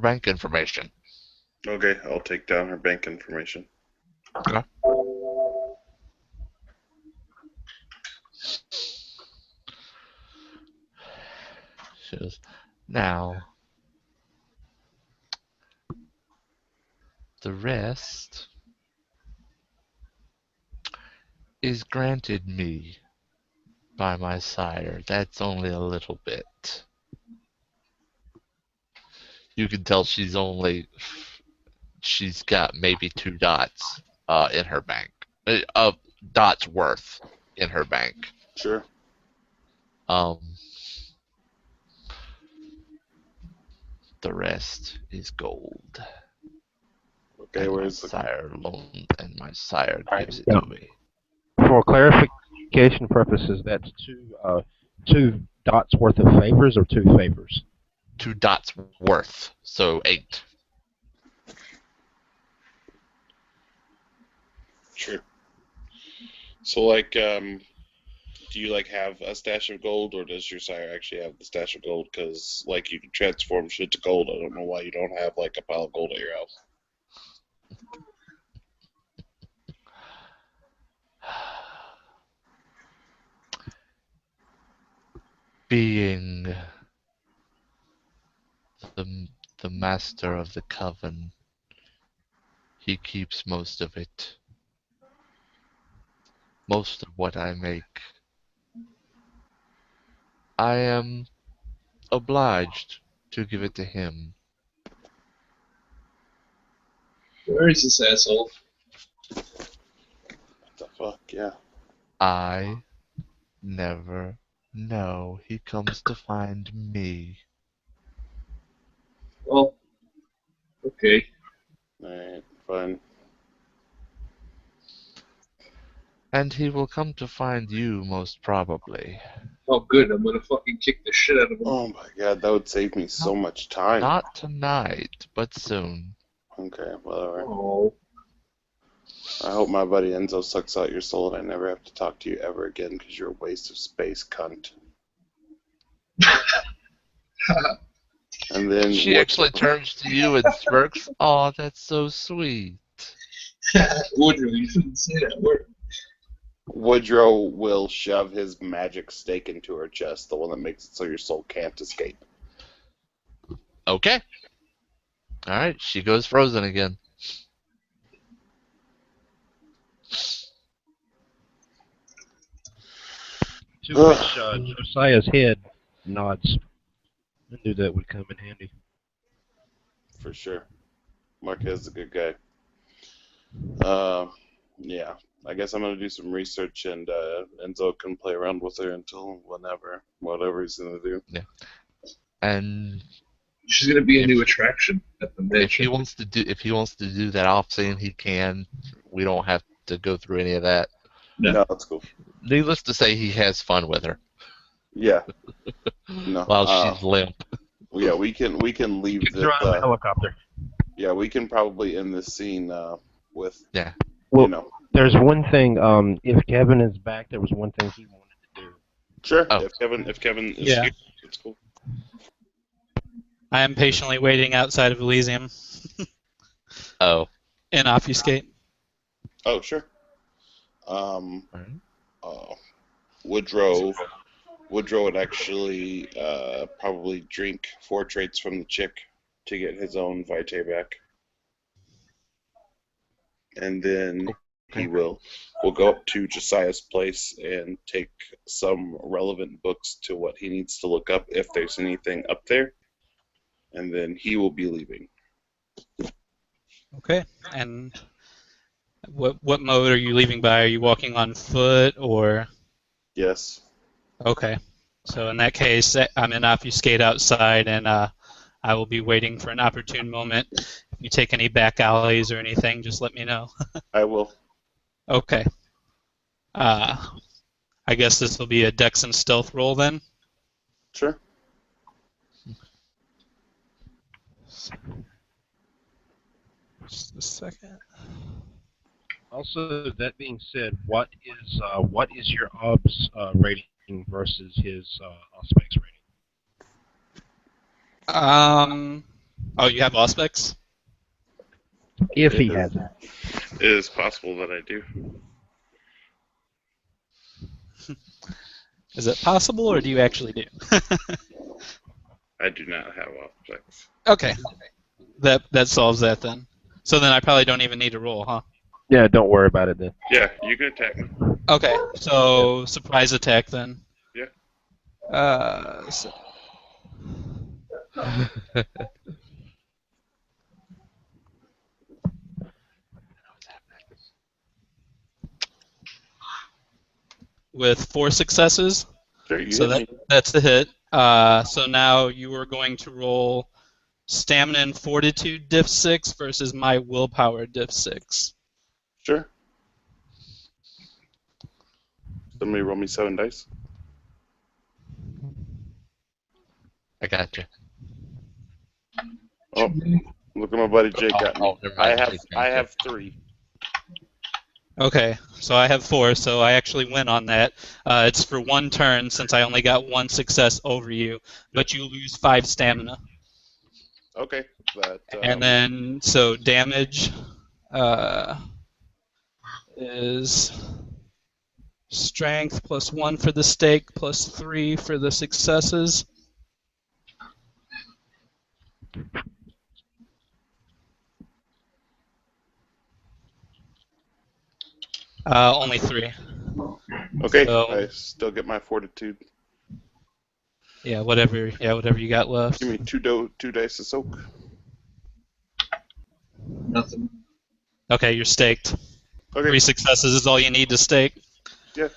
bank information. Okay, I'll take down her bank information. Okay. She goes, now, the rest is granted me by my sire. That's only a little bit. You can tell she's got maybe 2 dots in her bank. Dots worth in her bank. Sure. The rest is gold. Okay, And where's the my sire gives it Yeah. to me. For clarification purposes, that's two dots worth of favors or 2 favors? 2 dots worth, so 8. Sure. So, like, do you like have a stash of gold, or does your sire actually have the stash of gold? Because, like, you can transform shit to gold. I don't know why you don't have like a pile of gold at your house. Being the master of the coven, he keeps most of it. Most of what I make. I am obliged to give it to him. Where is this asshole? What the fuck? Yeah. I never know. He comes to find me. Well, okay. Alright, fine. And he will come to find you, most probably. Oh, good. I'm gonna fucking kick the shit out of him. Oh my god, that would save me so much time. Not tonight, but soon. Okay, whatever. Oh. I hope my buddy Enzo sucks out your soul and I never have to talk to you ever again because you're a waste of space, cunt. And then She actually turns to you and smirks. Oh, that's so sweet. Woodrow, you shouldn't say that word. Woodrow will shove his magic stake into her chest, the one that makes it so your soul can't escape. Okay. Alright, she goes frozen again. To which Josiah's head nods. I knew that would come in handy. For sure. Marquez is a good guy. Yeah. I guess I'm gonna do some research and Enzo can play around with her until whatever he's gonna do. Yeah. And She's gonna be a new attraction at the if mansion. he wants to do that off scene, he can. We don't have to go through any of that. No, that's cool. Needless to say, he has fun with her Yeah. No. while she's limp. Yeah, we can leave Kids are on the helicopter. Yeah, we can probably end this scene with Well, there's one thing. If Kevin is back, there was one thing he wanted to do. Sure. Oh. If Kevin is Yeah. here, it's cool. I am patiently waiting outside of Elysium Oh. in Obfuscate. Oh, sure. Alright. Woodrow would actually probably drink 4 traits from the chick to get his own vitae back, and then Okay. we'll go up to Josiah's place and take some relevant books to what he needs to look up if there's anything up there, and then he will be leaving. Okay. And what mode are you leaving by? Are you walking on foot or? Yes. Okay. So in that case, I'm an obfuscate outside, and I will be waiting for an opportune moment. If you take any back alleys or anything, just let me know. I will. Okay. I guess this will be a Dex and Stealth roll then. Sure. Just a second. Also, that being said, what is your obs rating versus his auspex rating? Oh, you have Auspex? If he It has it. It is possible that I do. Is it possible, or do you actually do? I do not have objects. Okay. That solves that then. So then I probably don't even need to roll, huh? Yeah, don't worry about it then. Yeah, you can attack me. Okay. So surprise attack then. Yeah. So with 4 successes. Sure, you So hit me. that's the hit. So now you are going to roll Stamina and Fortitude diff 6 versus my Willpower diff 6. Sure. Somebody roll me 7 dice. I got you. Oh, look at my buddy Jake got me. never mind. I have 3. Okay, so I have 4, so I actually win on that. It's for 1 turn since I only got 1 success over you, but you lose 5 stamina. Okay. That. And then, so damage is strength plus 1 for the stake, plus 3 for the successes. Only 3. Okay. So, I still get my fortitude. yeah, whatever you got left. Give me 2 dice of soak. Nothing. Okay, you're staked. Okay. 3 successes is all you need to stake. Yeah.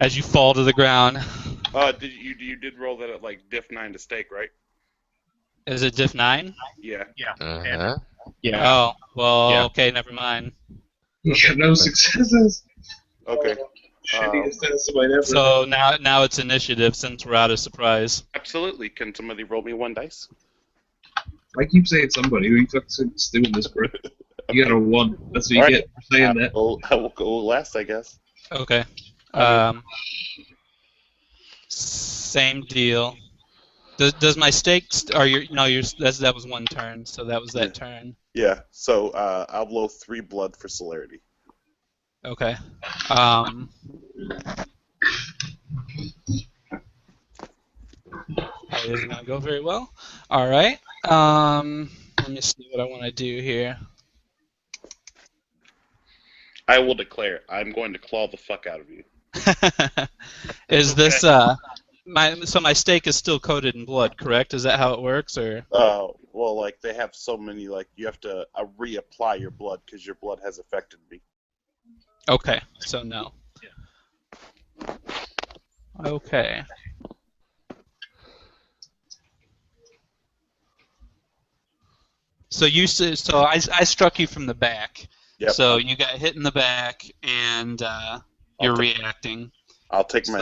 As you fall to the ground. You did roll that at like diff 9 to stake, right? Is it diff 9? Yeah. Uh-huh. Yeah. Oh, well, Yeah. okay, never mind. You got no successes. Okay. Shittiest estimate ever. So now it's initiative since we're out of surprise. Absolutely. Can somebody roll me 1 dice? I keep saying somebody. Who you fuck's doing this, bro? You got a 1. That's what you Alright. get for saying that. I will go last, I guess. Okay. Same deal. Does my stakes are your no your that was 1 turn, so that was that turn. Yeah. So I'll blow 3 blood for celerity. Okay. Probably isn't gonna go very well. All right. Let me see what I want to do here. I will declare, I'm going to claw the fuck out of you. Is this my stake is still coated in blood, correct? Is that how it works, or? Well, like they have so many, like you have to reapply your blood because your blood has affected me. Okay, so no. Okay. So I struck you from the back. Yep. So you got hit in the back, and you're reacting. I'll take my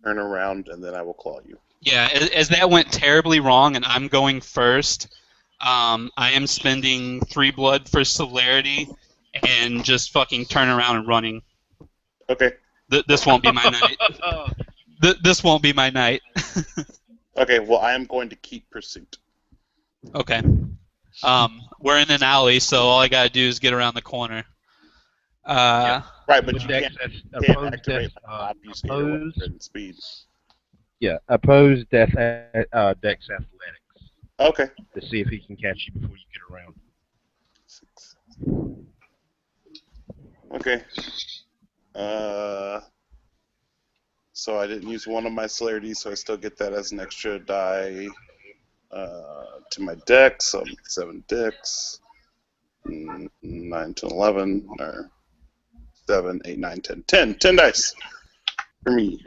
turn around, and then I will claw you. Yeah, as that went terribly wrong, and I'm going first, I am spending 3 blood for celerity, and just fucking turn around and running. Okay. This won't be my night. This won't be my night. Okay, well, I am going to keep pursuit. Okay. We're in an alley, so all I gotta do is get around the corner. Right, but With you dex, can't opposed activate dex, obfuscate or whatever in speed. yeah, opposed dex athletics Okay. to see if he can catch you before you get around. 6. Okay. So I didn't use one of my celerities, so I still get that as an extra die to my dex. So 7 dex, 9 to 11, or 7, 8, 9, 10. 10 dice for me.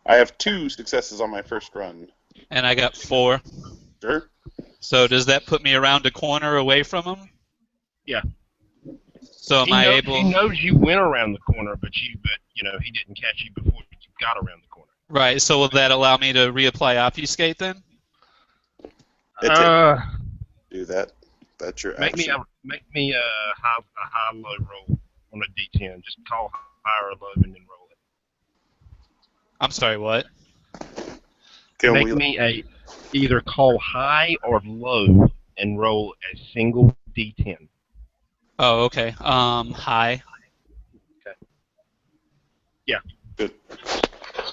I have 2 successes on my first run. And I got 4. Sure. So does that put me around a corner away from him? Yeah. So am I He able? knows you went around the corner, but he didn't catch you before you got around the corner. Right. So will that allow me to reapply obfuscate then? Do that. That's your Make action. me a high low roll on a D10. Just call high or low and then roll it. I'm sorry, what? Make me either call high or low and roll a single D10. Oh, okay. High. Okay. Yeah. Good.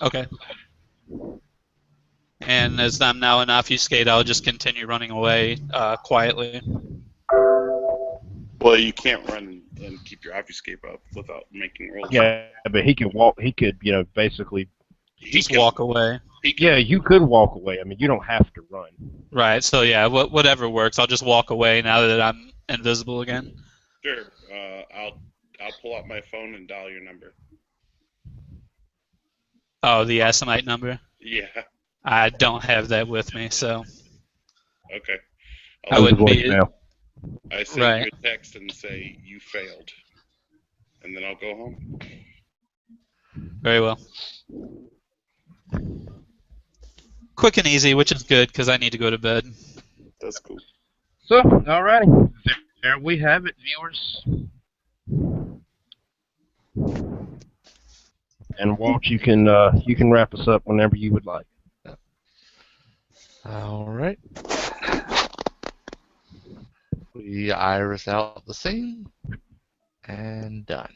Okay. And as I'm now in obfuscate, I'll just continue running away quietly. Well, you can't run and keep your obfuscate up without making rolls. Yeah, but he could walk. He could, basically. Just walk away. Yeah, you could walk away. I mean, you don't have to run. Right. So yeah, whatever works. I'll just walk away now that I'm invisible again. Sure. I'll pull out my phone and dial your number. Oh, the Asimite number? Yeah. I don't have that with me, so Okay. I wouldn't be. Voicemail. I send Right. you a text and say you failed, and then I'll go home. Very well. Quick and easy, which is good because I need to go to bed. That's cool. So, alrighty. There we have it, viewers. And Walt, you can wrap us up whenever you would like. All right. We iris out the scene and done.